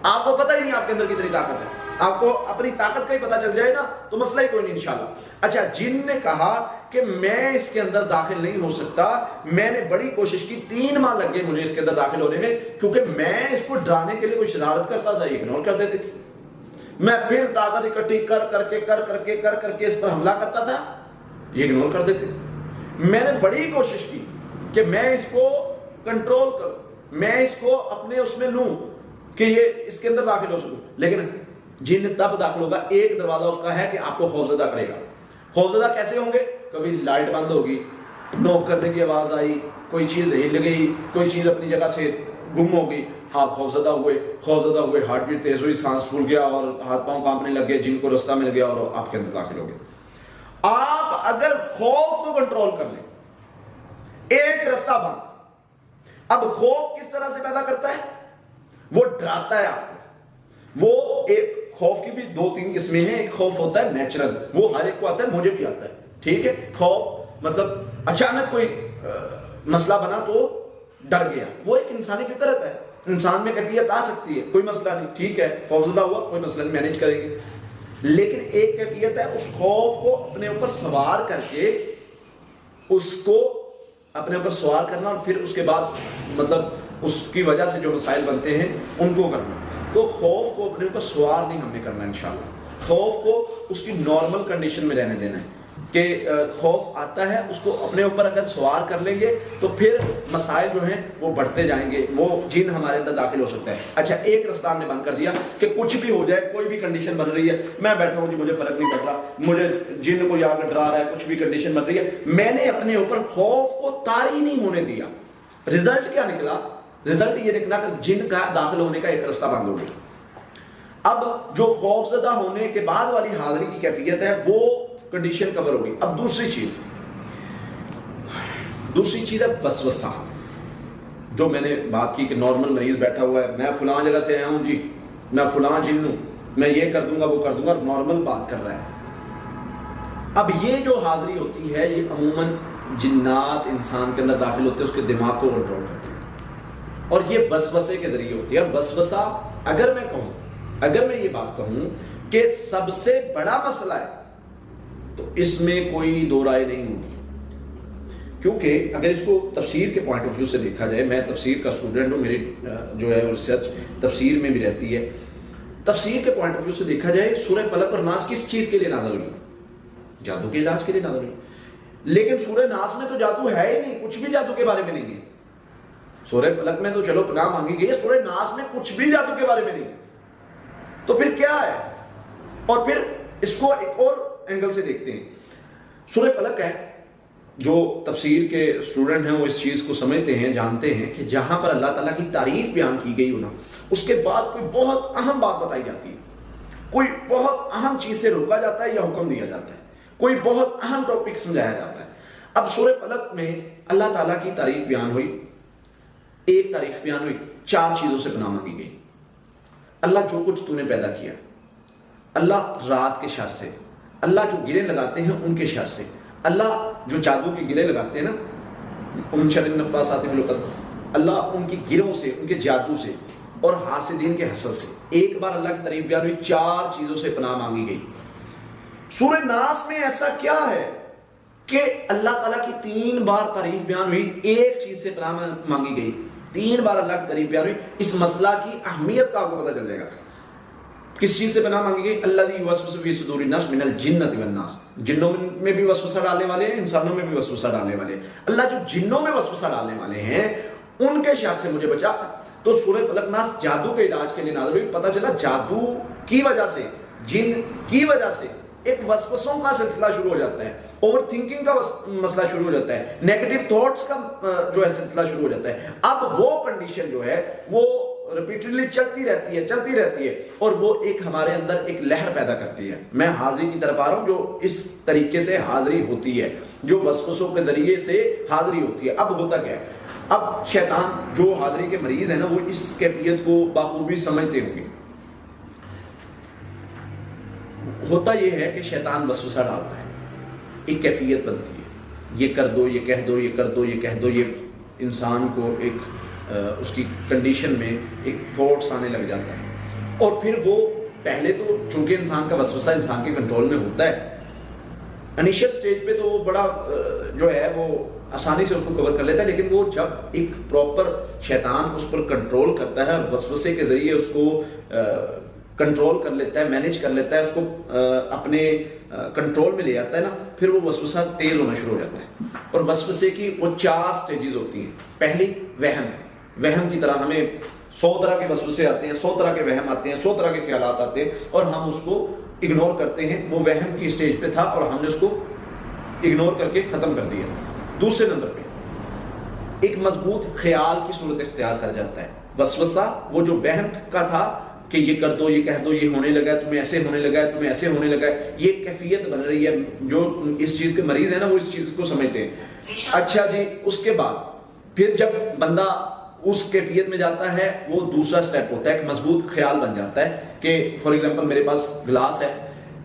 آپ کو پتہ ہی نہیں آپ کے اندر کتنی طاقت ہے. آپ کو اپنی طاقت کا ہی پتہ چل جائے نا تو مسئلہ ہی کوئی نہیں انشاءاللہ. اچھا، جن نے کہا کہ میں اس کے اندر داخل نہیں ہو سکتا، میں نے بڑی کوشش کی، 3 ماہ لگ گئے مجھے اس کے اندر داخل ہونے میں، کیونکہ میں اس کو ڈرانے کے لیے کوئی شرارت کرتا تھا، اگنور کر دیتی تھی. میں پھر طاقت اکٹھی کر کے اس پر حملہ کرتا تھا، یہ اگنور کر دیتے تھے. میں نے بڑی کوشش کی کہ میں اس کو کنٹرول کروں، میں اس کو اپنے اس میں لوں کہ یہ اس کے اندر داخل ہو سکوں. لیکن جن تب داخل ہوگا، ایک دروازہ اس کا ہے کہ آپ کو خوفزدہ کرے گا. خوفزدہ کیسے ہوں گے؟ کبھی لائٹ بند ہوگی، نوک کرنے کی آواز آئی، کوئی چیز ہل گئی، کوئی چیز اپنی جگہ سے گم ہو گئی، آپ خوفزدہ ہوئے، ہارٹ بیٹ تیز ہوئی، سانس پھول گیا اور ہاتھ پاؤں کانپنے لگ گئے، جن کو رستہ مل گیا اور آپ کے اندر داخل ہو گئے. آپ اگر خوف کو کنٹرول کر لیں، ایک رستہ بند. اب خوف کس طرح سے پیدا کرتا ہے؟ وہ ڈراتا ہے آپ کو. وہ ایک خوف کی بھی دو تین قسمیں ہیں. ایک خوف ہوتا ہے نیچرل, وہ ہر ایک کو آتا ہے, مجھے بھی آتا ہے, ٹھیک ہے. خوف مطلب اچانک کوئی مسئلہ بنا تو ڈر گیا, وہ ایک انسانی فطرت ہے, انسان میں کیفیت آ سکتی ہے, کوئی مسئلہ نہیں, ٹھیک ہے, خوفزدہ ہوا, کوئی مسئلہ نہیں, مینیج کریں گے. لیکن ایک کیفیت ہے اس خوف کو اپنے اوپر سوار کر کے, اس کو اپنے اوپر سوار کرنا, اور پھر اس کے بعد مطلب اس کی وجہ سے جو مسائل بنتے ہیں ان کو کرنا. تو خوف کو اپنے اوپر سوار نہیں ہم نے کرنا انشاءاللہ. خوف کو اس کی نارمل کنڈیشن میں رہنے دینا ہے کہ خوف آتا ہے, اس کو اپنے اوپر اگر سوار کر لیں گے تو پھر مسائل جو ہیں وہ بڑھتے جائیں گے, وہ جن ہمارے اندر داخل ہو سکتا ہے. اچھا, ایک رستہ ہم نے بند کر دیا کہ کچھ بھی ہو جائے, کوئی بھی کنڈیشن بن رہی ہے, میں بیٹھا ہوں جی, مجھے فرق نہیں پڑ رہا, مجھے جن کو آ کر ڈرا رہا ہے, کچھ بھی کنڈیشن بن رہی ہے, میں نے اپنے اوپر خوف کو طاری نہیں ہونے دیا. رزلٹ کیا نکلا؟ رزلٹ یہ نکلا کہ جن کا داخل ہونے کا ایک رستہ بند ہو گیا. اب جو خوف زدہ ہونے کے بعد والی حاضری کی کیفیت ہے وہ کنڈیشن کور ہوگی. اب دوسری چیز ہے وسوسہ, جو میں نے بات کی کہ نارمل مریض بیٹھا ہوا ہے, میں فلاں جگہ سے آیا ہوں جی, میں فلاں جن ہوں, میں یہ کر دوں گا وہ کر دوں گا, نارمل بات کر رہا ہے. اب یہ جو حاضری ہوتی ہے یہ عموماً جنات انسان کے اندر داخل ہوتے ہیں, اس کے دماغ کو کنٹرول کرتے ہیں, اور یہ وسوسے کے ذریعے ہوتی ہے. اور وسوسہ اگر میں یہ بات کہوں کہ سب سے بڑا مسئلہ ہے تو اس میں کوئی دو رائے نہیں ہوگی, کیونکہ اگر اس کو تفسیر کے پوائنٹ آف ویو سے دیکھا جائے, میں تفسیر کا اسٹوڈنٹ ہوں, میری جو ہے ریسرچ تفسیر میں بھی رہتی ہے. تفسیر کے پوائنٹ آف ویو سے دیکھا جائے سورہ فلق اور ناس کس چیز کے لیے نازل ہوئی؟ جادو کے علاج کے لیے نازل ہوئی. لیکن سورہ ناس میں تو جادو ہے ہی نہیں, کچھ بھی جادو کے بارے میں نہیں ہے. سورہ فلق میں تو چلو پناہ مانگی گئی ہے, سورہ ناس میں کچھ بھی جادو کے بارے میں نہیں. تو پھر کیا ہے؟ اور پھر اس کو ایک اور اینگل سے دیکھتے ہیں. سورہ فلق ہے, جو تفسیر کے اسٹوڈنٹ ہیں وہ اس چیز کو سمجھتے ہیں, جانتے ہیں کہ جہاں پر اللہ تعالیٰ کی تعریف بیان کی گئی ہونا, اس کے بعد کوئی بہت اہم بات بتائی جاتی ہے, کوئی بہت اہم چیز سے روکا جاتا ہے یا حکم دیا جاتا ہے, کوئی بہت اہم ٹاپک سمجھایا جاتا ہے. اب سورہ فلق میں اللہ تعالیٰ کی تعریف بیان ہوئی, ایک تعریف بیان ہوئی, چار چیزوں سے پناہ مانگی گئی. اللہ جو کچھ تو نے پیدا کیا, اللہ رات کے شر سے, اللہ جو گرے لگاتے ہیں ان کے شر سے, اللہ جو جادو کے گرے لگاتے ہیں نا, ان شر النفاثات فی العقد, اللہ ان کی گروں سے, ان کے جادو سے, اور حاسدین کے حسد سے. ایک بار اللہ کی تعریف بیان ہوئی, چار چیزوں سے پناہ مانگی گئی. سورہ ناس میں ایسا کیا ہے کہ اللہ تعالیٰ کی 3 بار تعریف بیان ہوئی, ایک چیز سے پناہ مانگی گئی, 3 بار اللہ کی تعریف بیان ہوئی. اس مسئلہ کی اہمیت کا آپ کو پتہ چل جائے گا. کس چیز سے پناہ مانگی گئی؟ الذی یوسوس فی صدور الناس من الجنۃ والناس. جنوں میں بھی وسوسہ ڈالنے والے ہیں, انسانوں میں بھی وسوسہ ڈالنے والے ہیں. اللہ جو جنوں میں وسوسہ ڈالنے والے ہیں ان کے شر سے مجھے بچا. تو سورہ فلق ناس جادو کے علاج کے لیے نازل ہوئی. پتہ چلا جادو کی وجہ سے, جن کی وجہ سے ایک وسوسوں کا سلسلہ شروع ہو جاتا ہے, اوور تھنکنگ کا مسئلہ شروع ہو جاتا ہے, نیگیٹو تھاٹس کا جو ہے سلسلہ شروع ہو جاتا ہے. اب وہ کنڈیشن جو ہے وہ ریپیٹڈلی چلتی رہتی ہے اور وہ ایک ہمارے اندر ایک لہر پیدا کرتی ہے. میں حاضری کی طرف آ رہا ہوں, جو اس طریقے سے حاضری ہوتی ہے, جو وسوسوں کے ذریعے سے حاضری ہوتی ہے. اب ہوتا کیا ہے؟ اب شیطان جو حاضری کے مریض ہیں نا, وہ اس کیفیت کو بخوبی سمجھتے ہوں گے. ہوتا یہ ہے کہ شیطان وسوسہ ڈالتا ہے, ایک کیفیت بنتی ہے, یہ کر دو, یہ کہہ دو, یہ کر دو, یہ کہہ دو. یہ انسان کو ایک اس کی کنڈیشن میں ایک تھاٹس آنے لگ جاتا ہے. اور پھر وہ پہلے تو چونکہ انسان کا وسوسہ انسان کے کنٹرول میں ہوتا ہے, انیشل سٹیج پہ تو وہ بڑا جو ہے وہ آسانی سے اس کو کور کر لیتا ہے. لیکن وہ جب ایک پراپر شیطان اس پر کنٹرول کرتا ہے اور وسوسے کے ذریعے اس کو کنٹرول کر لیتا ہے, مینیج کر لیتا ہے, اس کو اپنے کنٹرول میں لے آتا ہے نا, پھر وہ وسوسہ تیز ہونا شروع ہو جاتا ہے. اور وسوسے کی وہ 4 سٹیجز ہوتی ہیں. پہلی وہم کی طرح ہمیں 100 طرح کے وسوسے آتے ہیں, 100 طرح کے وہم آتے ہیں, 100 طرح کے خیالات آتے ہیں, اور ہم اس کو اگنور کرتے ہیں. وہ وہم کی سٹیج پہ تھا اور ہم نے اس کو اگنور کر کے ختم کر دیا. دوسرے نمبر پہ ایک مضبوط خیال کی صورت اختیار کر جاتا ہے. وسوسہ وہ جو وہم کا تھا کہ یہ کر دو، یہ کہہ دو، یہ ہونے لگا ہے، تمہیں ایسے ہونے لگا ہے، تمہیں ایسے ہونے لگا ہے، یہ کیفیت بن رہی ہے. جو اس چیز کے مریض ہیں نا وہ اس چیز کو سمجھتے ہیں. اچھا جی، اس کے بعد پھر جب بندہ اس کیفیت میں جاتا ہے، وہ دوسرا سٹیپ ہوتا ہے، ایک مضبوط خیال بن جاتا ہے کہ فار ایگزامپل میرے پاس گلاس ہے،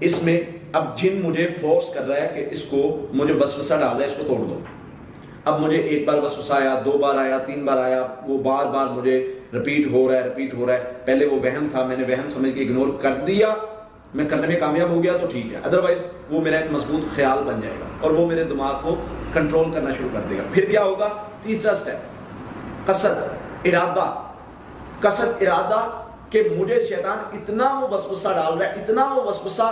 اس میں اب جن مجھے فورس کر رہا ہے کہ اس کو مجھے وسوسہ ڈال رہا ہے، اس کو توڑ دو. اب مجھے ایک بار وسوسہ آیا، 2 بار آیا، 3 بار آیا، وہ بار بار مجھے رپیٹ ہو رہا ہے. پہلے وہ وہم تھا، میں نے وہم سمجھ کے اگنور کر دیا، میں کرنے میں کامیاب ہو گیا تو ٹھیک ہے، ادروائز وہ میرا ایک مضبوط خیال بن جائے گا اور وہ میرے دماغ کو کنٹرول کرنا شروع کر دے گا. پھر کیا ہوگا؟ تیسرا سٹیپ، قصد ارادہ کہ مجھے شیطان اتنا وہ وسوسہ ڈال رہا ہے، اتنا وہ وسوسہ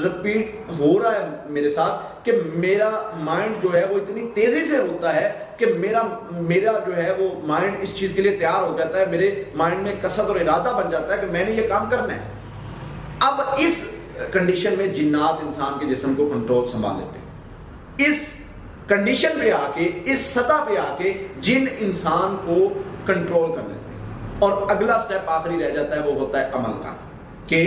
رپیٹ ہو رہا ہے میرے ساتھ کہ میرا مائنڈ جو ہے وہ اتنی تیزی سے ہوتا ہے کہ میرا جو ہے وہ مائنڈ اس چیز کے لیے تیار ہو جاتا ہے، میرے مائنڈ میں قصد اور ارادہ بن جاتا ہے کہ میں نے یہ کام کرنا ہے. اب اس کنڈیشن میں جنات انسان کے جسم کو کنٹرول سنبھال لیتے ہیں. اس کنڈیشن پہ آ کے، اس سطح پہ آ کے جن انسان کو کنٹرول کر لیتے ہیں. اور اگلا سٹیپ آخری رہ جاتا ہے، وہ ہوتا ہے عمل کا، کہ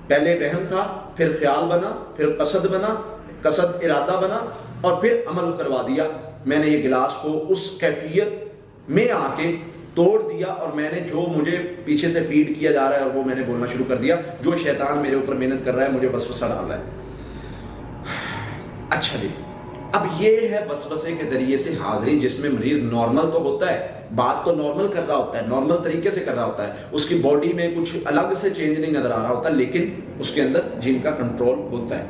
پہلے وہم تھا، پھر خیال بنا، پھر قصد بنا، قصد ارادہ بنا، اور پھر عمل کروا دیا. میں نے یہ گلاس کو اس کیفیت میں آ کے توڑ دیا، اور میں نے جو مجھے پیچھے سے فیڈ کیا جا رہا ہے وہ میں نے بولنا شروع کر دیا، جو شیطان میرے اوپر محنت کر رہا ہے، مجھے وسوسہ ڈال رہا ہے. اچھا جی، اب یہ ہے وسوسے کے ذریعے سے حاضری، جس میں مریض نارمل تو ہوتا ہے، بات تو نارمل کر رہا ہوتا ہے، نارمل طریقے سے کر رہا ہوتا ہے، اس کی باڈی میں کچھ الگ سے چینج نہیں نظر آ رہا ہوتا، لیکن اس کے اندر جن کا کنٹرول ہوتا ہے.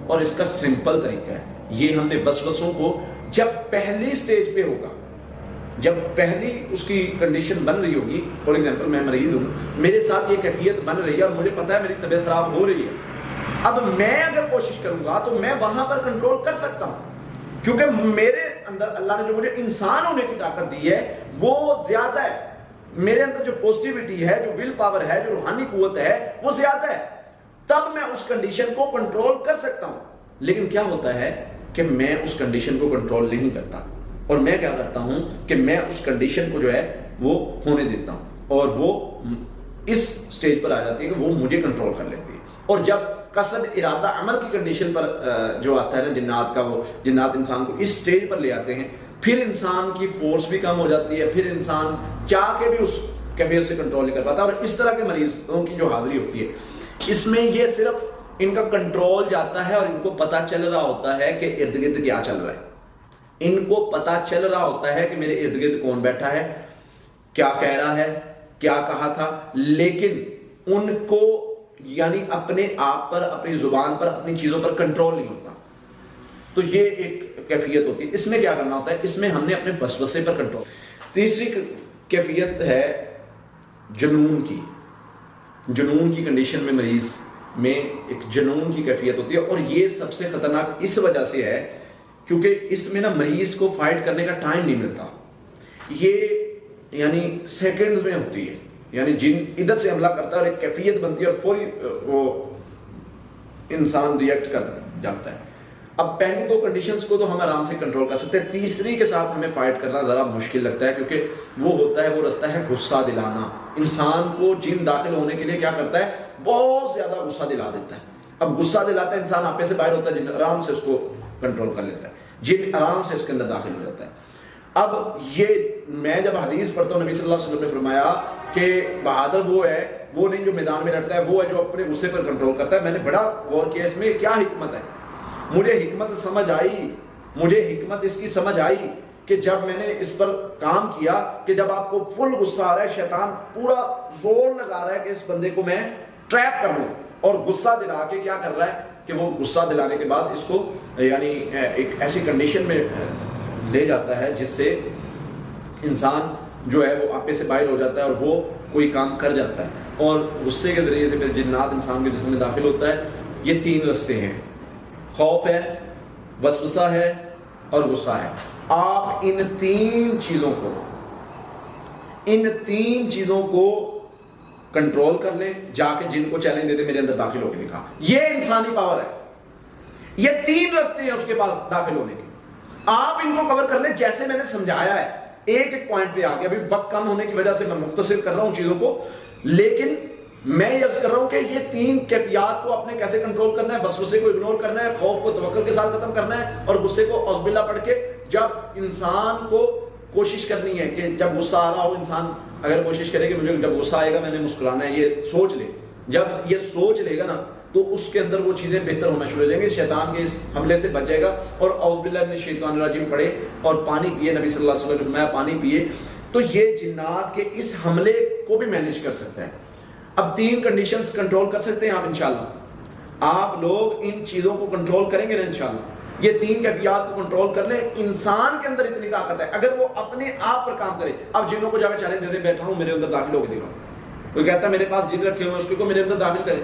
اور اس کا سمپل طریقہ ہے، یہ ہم نے وسوسوں کو جب پہلی سٹیج پہ ہوگا، جب پہلی اس کی کنڈیشن بن رہی ہوگی، فار ایگزامپل میں مریض ہوں، میرے ساتھ یہ کیفیت بن رہی ہے اور مجھے پتا ہے میری طبیعت خراب ہو رہی ہے، اب میں اگر کوشش کروں گا تو میں وہاں پر کنٹرول کر سکتا ہوں، کیونکہ میرے اندر اللہ نے جو مجھے انسان ہونے کی طاقت دی ہے وہ زیادہ ہے، میرے اندر جو پوزیٹیوٹی ہے، جو ول پاور ہے، جو روحانی قوت ہے وہ زیادہ ہے، تب میں اس کنڈیشن کو کنٹرول کر سکتا ہوں. لیکن کیا ہوتا ہے کہ میں اس کنڈیشن کو کنٹرول نہیں کرتا، اور میں کیا کرتا ہوں کہ میں اس کنڈیشن کو جو ہے وہ ہونے دیتا ہوں، اور وہ اس سٹیج پر آ جاتی ہے کہ وہ مجھے کنٹرول کر لیتی ہے. اور جب قصد ارادہ عمل کی کنڈیشن پر جو آتا ہے نا جنات کا، وہ جنات انسان کو اس سٹیج پر لے آتے ہیں، پھر انسان کی فورس بھی کم ہو جاتی ہے، پھر انسان چاہ کے بھی اس کیفیت سے کنٹرول نہیں کر پاتا. اور اس طرح کے مریضوں کی جو حاضری ہوتی ہے، اس میں یہ صرف ان کا کنٹرول جاتا ہے اور ان کو پتا چل رہا ہوتا ہے کہ ارد گرد کیا چل رہا ہے، ان کو پتا چل رہا ہوتا ہے کہ میرے ارد گرد کون بیٹھا ہے، کیا کہہ رہا ہے، کیا کہا تھا، لیکن ان کو یعنی اپنے آپ پر، اپنی زبان پر، اپنی چیزوں پر کنٹرول نہیں ہوتا. تو یہ ایک کیفیت ہوتی ہے. اس میں کیا کرنا ہوتا ہے؟ اس میں ہم نے اپنے وسوسے پر کنٹرول. تیسری کیفیت ہے جنون کی. جنون کی کنڈیشن میں مریض میں ایک جنون کی کیفیت ہوتی ہے، اور یہ سب سے خطرناک اس وجہ سے ہے کیونکہ اس میں نا مریض کو فائٹ کرنے کا ٹائم نہیں ملتا. یہ یعنی سیکنڈز میں ہوتی ہے، یعنی جن ادھر سے حملہ کرتا ہے اور ایک کیفیت بنتی ہے اور فوری وہ انسان ریئیکٹ کر جاتا ہے. اب پہلی 2 کنڈیشنز کو تو ہم آرام سے کنٹرول کر سکتے ہیں، تیسری کے ساتھ ہمیں فائٹ کرنا ذرا مشکل لگتا ہے، کیونکہ وہ ہوتا ہے، وہ رستہ ہے غصہ دلانا. انسان کو جن داخل ہونے کے لیے کیا کرتا ہے؟ بہت زیادہ غصہ دلا دیتا ہے. اب غصہ دلاتا ہے، انسان آپے سے باہر ہوتا ہے، جن آرام سے اس کو کنٹرول کر لیتا ہے، جن آرام سے اس کے اندر داخل ہو جاتا ہے. اب یہ میں جب حدیث پڑھتا ہوں، نبی صلی اللہ علیہ وسلم نے فرمایا کہ بہادر وہ ہے، وہ نہیں جو میدان میں لڑتا ہے، وہ ہے جو اپنے غصے پر کنٹرول کرتا ہے. میں نے بڑا غور کیا اس میں کیا حکمت ہے. مجھے حکمت سمجھ آئی، مجھے حکمت اس کی سمجھ آئی کہ جب میں نے اس پر کام کیا کہ جب آپ کو فل غصہ آ رہا ہے، شیطان پورا زور لگا رہا ہے کہ اس بندے کو میں ٹریپ کر لوں، اور غصہ دلا کے کیا کر رہا ہے کہ وہ غصہ دلانے کے بعد اس کو یعنی ایک ایسی کنڈیشن میں لے جاتا ہے جس سے انسان جو ہے وہ آپے سے باہر ہو جاتا ہے اور وہ کوئی کام کر جاتا ہے. اور غصے کے ذریعے سے پھر جنات انسان کے جسم میں داخل ہوتا ہے. یہ 3 رستے ہیں، خوف ہے، وسوسہ ہے اور غصہ ہے. آپ ان 3 چیزوں کو کنٹرول کر لیں، جا کے جن کو چیلنج دیتے میرے اندر داخل ہو کے دکھا. یہ انسانی پاور ہے. یہ 3 رستے ہیں اس کے پاس داخل ہونے کے. آپ ان کو کور کر لیں جیسے میں نے سمجھایا ہے. ایک پوائنٹ پہ آ گیا، ابھی وقت کم ہونے کی وجہ سے میں مختصر کر رہا ہوں چیزوں کو، لیکن میں یہ عرض کر رہا ہوں کہ یہ تین کیفیات کو اپنے کیسے کنٹرول کرنا ہے، وسوسے کو اگنور کرنا ہے، خوف کو توکل کے ساتھ ختم کرنا ہے، اور غصے کو اعوذ باللہ پڑھ کے جب انسان کو کوشش کرنی ہے کہ جب غصہ آ رہا ہو، انسان اگر کوشش کرے کہ مجھے جب غصہ آئے گا میں نے مسکرانا ہے، یہ سوچ لے. جب یہ سوچ لے گا نا تو اس کے اندر وہ چیزیں بہتر ہونا شروع ہو جائیں گے، شیطان کے اس حملے سے بچ جائے گا. اور اعوذ باللہ من الشیطان الرجیم پڑھے اور پانی پیے. نبی صلی اللہ علیہ وسلم نے فرمایا پانی پیے تو یہ جنات کے اس حملے کو بھی مینیج کر سکتا ہے. اب تین کنڈیشنز کنٹرول کر سکتے ہیں آپ انشاءاللہ. آپ لوگ ان چیزوں کو کنٹرول کریں گے نا انشاءاللہ، یہ تین کیفیات کو کنٹرول کر لیں. انسان کے اندر اتنی طاقت ہے اگر وہ اپنے آپ پر کام کرے. اب جنوں کو جا کے چیلنج دے دیں بیٹھا ہوں میرے اندر داخل ہو کے دکھاؤ، کوئی کہتا ہے میرے پاس جن رکھے ہوئے ہیں اس کو میرے اندر داخل کرے،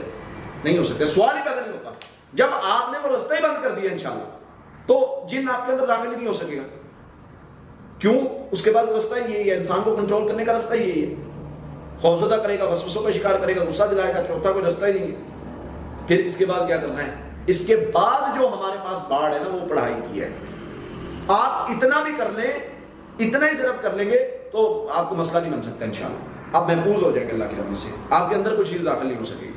نہیں ہو سکتا، سوال ہی پیدا نہیں ہوتا. جب آپ نے وہ رستہ ہی بند کر دیا انشاءاللہ تو جن آپ کے اندر داخل ہی نہیں ہو سکے گا. کیوں؟ اس کے بعد رستہ یہی ہے، انسان کو کنٹرول کرنے کا رستہ یہی ہے. خوفزدہ کرے گا، وسوسوں کا شکار کرے گا، غصہ دلائے گا، چوتھا کوئی رستہ ہی نہیں ہے. پھر اس کے بعد کیا کرنا ہے؟ اس کے بعد جو ہمارے پاس باڑ ہے نا وہ پڑھائی کی ہے. آپ اتنا بھی کر لیں، اتنا ہی طرف کر لیں گے تو آپ کو مسئلہ نہیں بن سکتا انشاءاللہ. آپ محفوظ ہو جائیں گے اللہ کی رحمت سے، آپ کے اندر کوئی چیز داخل نہیں ہو سکے گی.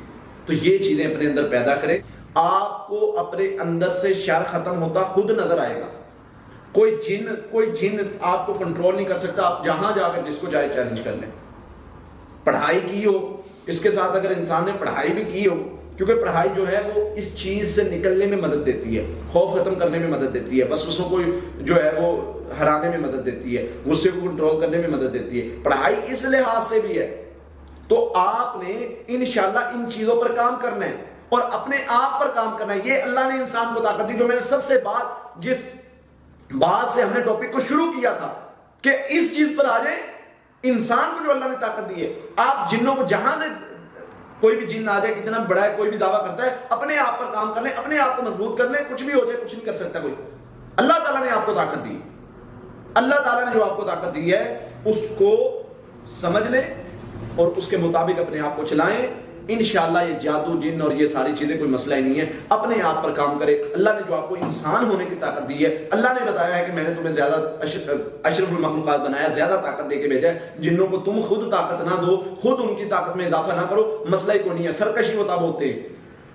تو یہ چیزیں اپنے اندر پیدا کریں. آپ کو اپنے اندر سے شر ختم ہوتا خود نظر آئے گا. کوئی جن آپ کو کنٹرول نہیں کر سکتا. آپ جہاں جا کر جس کو چاہے چیلنج کر لیں. پڑھائی کی ہو، اس کے ساتھ اگر انسان نے پڑھائی بھی کی ہو، کیونکہ پڑھائی جو ہے وہ اس چیز سے نکلنے میں مدد دیتی ہے، خوف ختم کرنے میں مدد دیتی ہے، وسوسوں کو جو ہے وہ ہرانے میں مدد دیتی ہے، غصے کو کنٹرول کرنے میں مدد دیتی ہے. پڑھائی اس لحاظ سے بھی ہے. تو آپ نے انشاءاللہ ان چیزوں پر کام کرنا ہے اور اپنے آپ پر کام کرنا ہے. یہ اللہ نے انسان کو طاقت دی. جو میں نے سب سے جس بات سے ہم نے ٹاپک کو شروع کیا تھا کہ اس چیز پر آ جائیں، انسان کو جو اللہ نے طاقت دی ہے. آپ جنوں کو جہاں سے کوئی بھی جن آ جائے، کتنا بڑا ہے، کوئی بھی دعویٰ کرتا ہے، اپنے آپ پر کام کر لیں، اپنے آپ کو مضبوط کر لیں. کچھ بھی ہو جائے کچھ نہیں کر سکتا کوئی. اللہ تعالیٰ نے آپ کو طاقت دی. اللہ تعالیٰ نے جو آپ کو طاقت دی ہے اس کو سمجھ لیں اور اس کے مطابق اپنے آپ کو چلائیں. انشاءاللہ یہ جادو جن اور یہ ساری چیزیں کوئی مسئلہ ہی نہیں ہے. اپنے آپ پر کام کرے. اللہ نے جو آپ کو انسان ہونے کی طاقت دی ہے، اللہ نے بتایا ہے کہ میں نے تمہیں زیادہ اشرف المخلوقات بنایا، زیادہ طاقت دے کے بھیجا ہے. جنوں کو تم خود طاقت نہ دو، خود ان کی طاقت میں اضافہ نہ کرو، مسئلہ ہی کوئی نہیں ہے. سرکشی وہ تب ہوتے ہیں.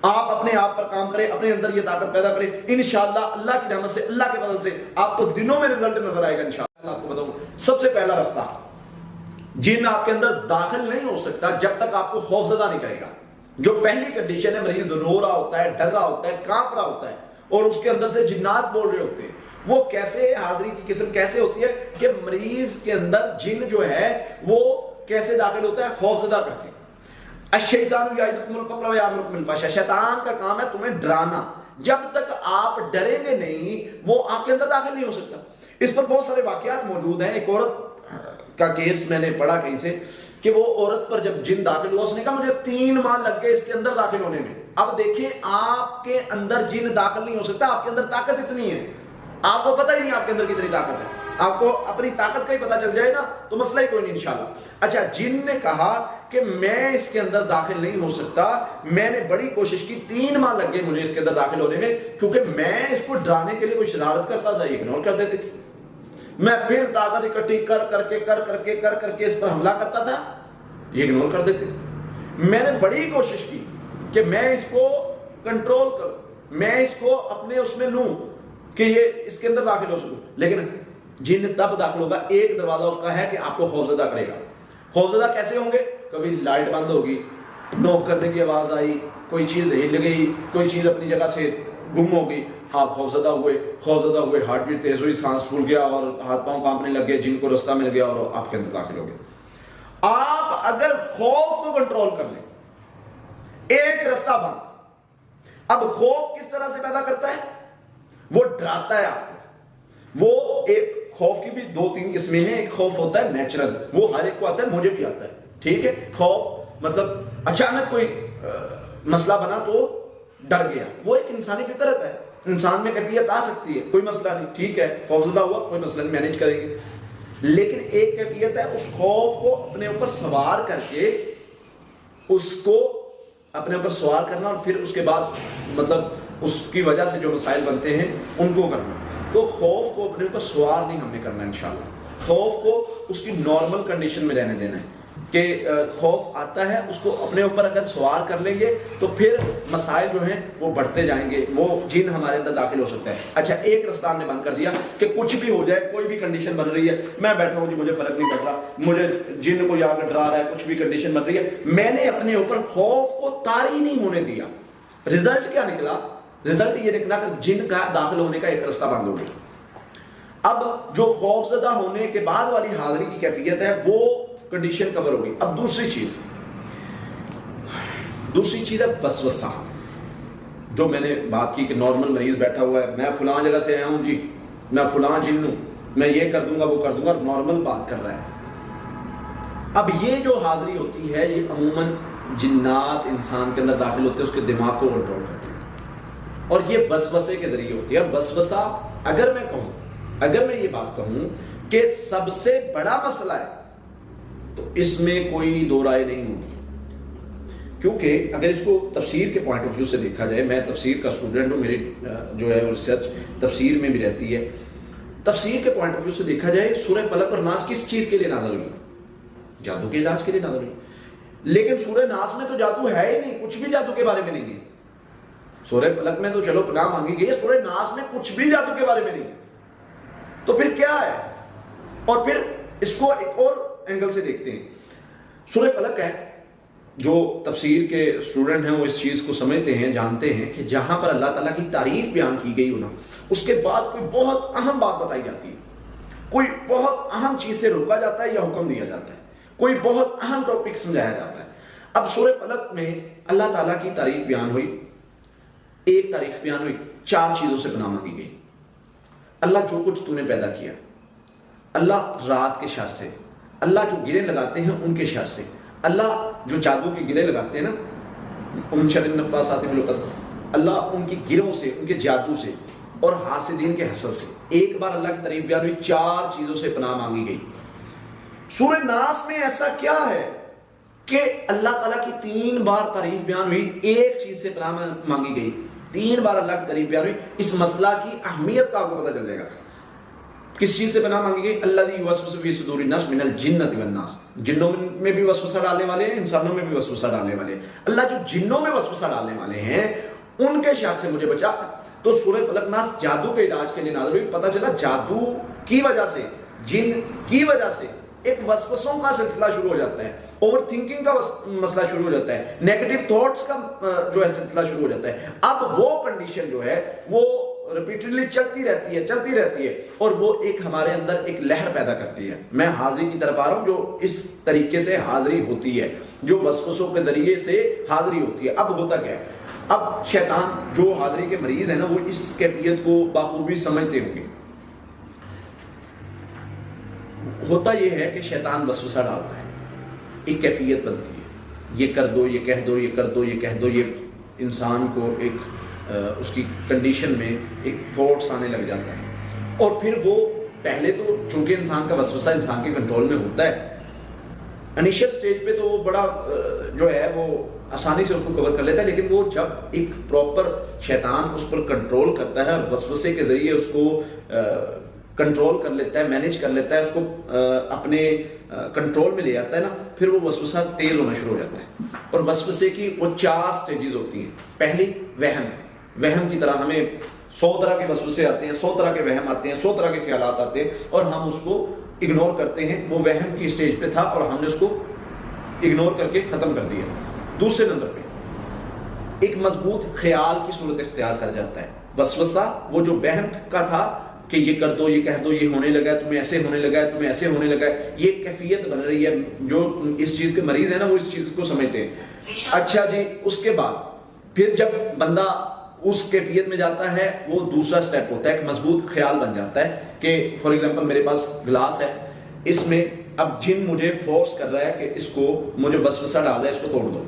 آپ اپنے آپ پر کام کریں، اپنے اندر یہ طاقت پیدا کریں. انشاءاللہ اللہ کی رحمت سے، اللہ کے فضل سے آپ کو دنوں میں رزلٹ نظر آئے گا انشاءاللہ. آپ کو بتاؤں سب سے پہلا رستہ، جن آپ کے اندر داخل نہیں ہو سکتا جب تک آپ کو خوف زدہ نہیں کرے گا. جو پہلی کنڈیشن ہے، مریض رو رہا ہوتا ہے، ڈر رہا ہوتا ہے، کانپ رہا ہوتا ہے اور اس کے اندر سے جنات بول رہے ہوتے ہیں. وہ کیسے حاضری کی قسم کیسے ہوتی ہے کہ مریض کے اندر جن جو ہے وہ کیسے داخل ہوتا ہے؟ خوف زدہ کر کے. الشیطان یعدکم الفقر ویامرکم بالفحشاء. شیطان کا کام ہے تمہیں ڈرانا. جب تک آپ ڈریں گے نہیں وہ آپ کے اندر داخل نہیں ہو سکتا. اس پر بہت سارے واقعات موجود ہیں. ایک عورت کا کیس میں نے پڑھا کہیں سے کہ وہ عورت پر جب جن داخل ہوا، اس نے کہا مجھے 3 ماہ لگ گئے اس کے اندر داخل ہونے میں. اب دیکھیں آپ کے اندر جن داخل نہیں ہو سکتا، آپ کے اندر طاقت اتنی ہے. آپ کو پتہ ہی نہیں آپ کے اندر کتنی طاقت ہے. آپ کو اپنی طاقت کا ہی پتہ چل جائے نا تو مسئلہ ہی کوئی نہیں انشاءاللہ. اچھا، جن نے کہا کہ میں اس کے اندر داخل نہیں ہو سکتا، میں نے بڑی کوشش کی، 3 ماہ لگ گئے مجھے اس کے اندر داخل ہونے میں، کیونکہ میں اس کو ڈرانے کے لیے کوئی شرارت کرتا تھا، اگنور کر دیتی تھی. میں پھر طاقت اکٹھی کر کے اس پر حملہ کرتا تھا، یہ اگنور کر دیتے تھے. میں نے بڑی کوشش کی کہ میں اس کو کنٹرول کروں، میں اس کو اپنے اس میں لوں کہ یہ اس کے اندر داخل ہو سکوں. لیکن جن تب داخل ہوگا، ایک دروازہ اس کا ہے کہ آپ کو خوفزدہ کرے گا. خوفزدہ کیسے ہوں گے؟ کبھی لائٹ بند ہوگی، نوک کرنے کی آواز آئی، کوئی چیز ہل گئی، کوئی چیز اپنی جگہ سے گم ہو گئی، آپ خوفزدہ ہوئے، ہارٹ بیٹ تیز ہوئی، سانس پھول گیا اور ہاتھ پاؤں کانپنے لگ گئے، جن کو رستہ مل گیا اور آپ کے اندر داخل ہو گئے. آپ اگر خوف کو کنٹرول کر لیں، ایک رستہ بند. اب خوف کس طرح سے پیدا کرتا ہے؟ وہ ڈراتا ہے آپ کو. وہ ایک خوف کی بھی 2-3 قسمیں ہیں. ایک خوف ہوتا ہے نیچرل، وہ ہر ایک کو آتا ہے، مجھے بھی آتا ہے، ٹھیک ہے. خوف مطلب اچانک کوئی مسئلہ بنا تو ڈر گیا، وہ ایک انسانی فطرت ہے. انسان میں کیفیت آ سکتی ہے، کوئی مسئلہ نہیں، ٹھیک ہے، خوفزدہ ہوا، کوئی مسئلہ نہیں، مینیج کریں گے. لیکن ایک کیفیت ہے اس خوف کو اپنے اوپر سوار کر کے اس کو اپنے اوپر سوار کرنا اور پھر اس کے بعد مطلب اس کی وجہ سے جو مسائل بنتے ہیں ان کو کرنا. تو خوف کو اپنے اوپر سوار نہیں ہم نے کرنا انشاءاللہ. خوف کو اس کی نارمل کنڈیشن میں رہنے دینا ہے. کہ خوف آتا ہے، اس کو اپنے اوپر اگر سوار کر لیں گے تو پھر مسائل جو ہیں وہ بڑھتے جائیں گے، وہ جن ہمارے اندر داخل ہو سکتا ہے۔ اچھا، ایک رستہ ہم نے بند کر دیا کہ کچھ بھی ہو جائے، کوئی بھی کنڈیشن بن رہی ہے، میں بیٹھا ہوں جی مجھے فرق نہیں پڑ رہا، مجھے جن کو یا کر ڈرا رہا ہے، کچھ بھی کنڈیشن بن رہی ہے، میں نے اپنے اوپر خوف کو طاری نہیں ہونے دیا۔ رزلٹ کیا نکلا؟ رزلٹ یہ نکلا کہ جن کا داخل ہونے کا ایک رستہ بند ہو گیا۔ اب جو خوف زدہ ہونے کے بعد والی حاضری کی کیفیت ہے وہ کنڈیشن کور ہوگی۔ اب دوسری چیز ہے وسوسہ، جو میں نے بات کی کہ نارمل مریض بیٹھا ہوا ہے، میں فلاں جگہ سے آیا ہوں جی، میں فلاں جن ہوں، میں یہ کر دوں گا وہ کر دوں گا، نارمل بات کر رہا ہے۔ اب یہ جو حاضری ہوتی ہے یہ عموماً جنات انسان کے اندر داخل ہوتے ہیں، اس کے دماغ کو کنٹرول کرتے ہیں، اور یہ وسوسے کے ذریعے ہوتی ہے۔ اور وسوسہ اگر میں یہ بات کہوں کہ سب سے بڑا مسئلہ ہے تو اس میں کوئی دو رائے نہیں ہوگی، کیونکہ اگر اس کو تفسیر کے پوائنٹ آف ویو سے دیکھا جائے، میں تفسیر کا اسٹوڈنٹ ہوں، میری جو ہے ریسرچ تفسیر میں بھی رہتی ہے۔ تفسیر کے پوائنٹ آف ویو سے دیکھا جائے سورہ فلق اور ناس کس چیز کے لیے نازل ہوئی؟ جادو کے علاج کے لیے نازل ہوئی، لیکن سورہ ناس میں تو جادو ہے ہی نہیں، کچھ بھی جادو کے بارے میں نہیں ہے۔ سورہ فلق میں تو چلو پناہ مانگی گئی ہے، سورہ ناس میں کچھ بھی جادو کے بارے میں نہیں، تو پھر کیا ہے؟ اور پھر اس کو ایک اور اینگل سے دیکھتے ہیں۔ سورہ فلق ہے، جو تفسیر کے اسٹوڈنٹ ہیں وہ اس چیز کو سمجھتے ہیں، جانتے ہیں کہ جہاں پر اللہ تعالیٰ کی تعریف بیان کی گئی ہو نا، اس کے بعد کوئی بہت اہم بات بتائی جاتی ہے، کوئی بہت اہم چیز سے روکا جاتا ہے یا حکم دیا جاتا ہے، کوئی بہت اہم ٹاپک سمجھایا جاتا ہے۔ اب سورہ فلق میں اللہ تعالیٰ کی تعریف بیان ہوئی، ایک تعریف بیان ہوئی، 4 چیزوں سے پناہ مانگی گئی۔ اللہ جو کچھ تو نے پیدا کیا، اللہ رات کے شر سے، اللہ جو گرے لگاتے ہیں ان کے شر سے، اللہ جو جادو کی گرے لگاتے ہیں نا، ان شر النفاثات فی العقد، اللہ ان کی گروں سے، ان کے جادو سے، اور حاسدین کے حسد سے۔ ایک بار اللہ کی تعریف بیان ہوئی، 4 چیزوں سے پناہ مانگی گئی۔ سورہ ناس میں ایسا کیا ہے کہ اللہ تعالیٰ کی 3 بار تعریف بیان ہوئی، ایک چیز سے پناہ مانگی گئی، 3 بار اللہ کی تعریف بیان ہوئی۔ اس مسئلہ کی اہمیت کا آپ کو پتہ چل جائے گا۔ کس چیز سے پناہ مانگی گئی؟ الذی یوسوس فی صدور الناس من الجنۃ والناس، جنوں میں بھی وسوسہ ڈالنے والے ہیں، انسانوں میں بھی وسوسہ ڈالنے والے ہیں۔ اللہ جو جنوں میں وسوسہ ڈالنے والے ہیں ان کے شر سے مجھے بچا۔ تو سورہ فلق ناس جادو کے علاج کے لیے نازل ہوئی۔ پتہ چلا جادو کی وجہ سے، جن کی وجہ سے ایک وسوسوں کا سلسلہ شروع ہو جاتا ہے، اوور تھنکنگ کا مسئلہ شروع ہو جاتا ہے، نیگیٹو تھاٹس کا جو ہے سلسلہ شروع ہو جاتا ہے۔ اب وہ کنڈیشن جو ہے وہ ریپیٹڈلی چلتی رہتی ہے اور وہ ایک ہمارے اندر ایک لہر پیدا کرتی ہے۔ میں حاضری کی طرف آ رہا ہوں، جو اس طریقے سے حاضری ہوتی ہے، جو وسوسوں کے ذریعے سے حاضری ہوتی ہے۔ اب ہوتا کیا ہے؟ اب شیطان جو حاضری کے مریض ہیں نا، وہ اس کیفیت کو بخوبی سمجھتے ہوں گے۔ ہوتا یہ ہے کہ شیطان وسوسہ ڈالتا ہے، ایک کیفیت بنتی ہے، یہ کر دو، یہ کہہ دو، یہ کر دو، یہ کہہ دو، یہ انسان کو ایک اس کی کنڈیشن میں ایک تھاٹس آنے لگ جاتا ہے۔ اور پھر وہ پہلے تو چونکہ انسان کا وسوسہ انسان کے کنٹرول میں ہوتا ہے، انیشل سٹیج پہ تو وہ بڑا جو ہے وہ آسانی سے اس کو کور کر لیتا ہے، لیکن وہ جب ایک پراپر شیطان اس پر کنٹرول کرتا ہے اور وسوسے کے ذریعے اس کو کنٹرول کر لیتا ہے، مینیج کر لیتا ہے، اس کو اپنے کنٹرول میں لے آتا ہے نا، پھر وہ وسوسہ تیز ہونا شروع ہو جاتا ہے۔ اور وسوسے کی وہ 4 سٹیجز ہوتی ہیں۔ پہلی وہم کی طرح ہمیں 100 طرح کے وسوسے آتے ہیں، 100 طرح کے وہم آتے ہیں، 100 طرح کے خیالات آتے ہیں اور ہم اس کو اگنور کرتے ہیں۔ وہ وہم کی سٹیج پہ تھا اور ہم نے اس کو اگنور کر کے ختم کر دیا۔ دوسرے نمبر پہ ایک مضبوط خیال کی صورت اختیار کر جاتا ہے۔ وسوسہ وہ جو وہم کا تھا کہ یہ کر دو، یہ کہہ دو، یہ ہونے لگا ہے، تمہیں ایسے ہونے لگا ہے، تمہیں ایسے ہونے لگا ہے، یہ کیفیت بن رہی ہے۔ جو اس چیز کے مریض ہیں نا، وہ اس چیز کو سمجھتے ہیں۔ اچھا جی، اس کے بعد پھر جب بندہ اس کیفیت میں جاتا ہے، وہ دوسرا سٹیپ ہوتا ہے، ایک مضبوط خیال بن جاتا ہے کہ فار ایگزامپل میرے پاس گلاس ہے، اس میں اب جن مجھے فورس کر رہا ہے کہ اس کو مجھے وسوسہ ڈال رہا ہے، اس کو توڑ دو۔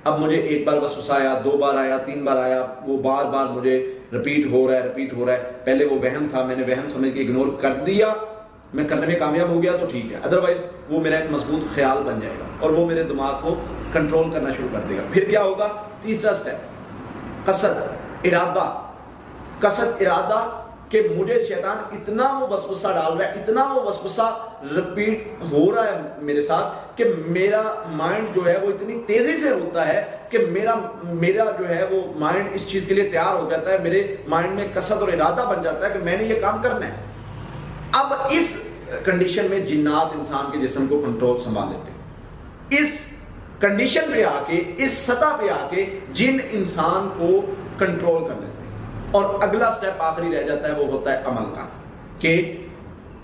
اب مجھے ایک بار وسوسہ آیا، 2 بار آیا، 3 بار آیا، وہ بار بار مجھے ریپیٹ ہو رہا ہے۔ پہلے وہ وہم تھا، میں نے وہم سمجھ کے اگنور کر دیا، میں کرنے میں کامیاب ہو گیا تو ٹھیک ہے، ادروائز وہ میرا ایک مضبوط خیال بن جائے گا اور وہ میرے دماغ کو کنٹرول کرنا شروع کر دے گا۔ پھر کیا ہوگا؟ تیسرا سٹیپ، قصد ارادہ کہ مجھے شیطان اتنا وہ وسوسہ ڈال رہا ہے، اتنا وہ وسوسہ رپیٹ ہو رہا ہے میرے ساتھ کہ میرا مائنڈ جو ہے وہ اتنی تیزی سے ہوتا ہے کہ میرا جو ہے وہ مائنڈ اس چیز کے لیے تیار ہو جاتا ہے، میرے مائنڈ میں قصد اور ارادہ بن جاتا ہے کہ میں نے یہ کام کرنا ہے۔ اب اس کنڈیشن میں جنات انسان کے جسم کو کنٹرول سنبھال لیتے ہیں۔ اس کنڈیشن پہ آ کے، اس سطح پہ آ کے جن انسان کو کنٹرول کر لیتے ہیں۔ اور اگلا سٹیپ آخری رہ جاتا ہے، وہ ہوتا ہے عمل کا، کہ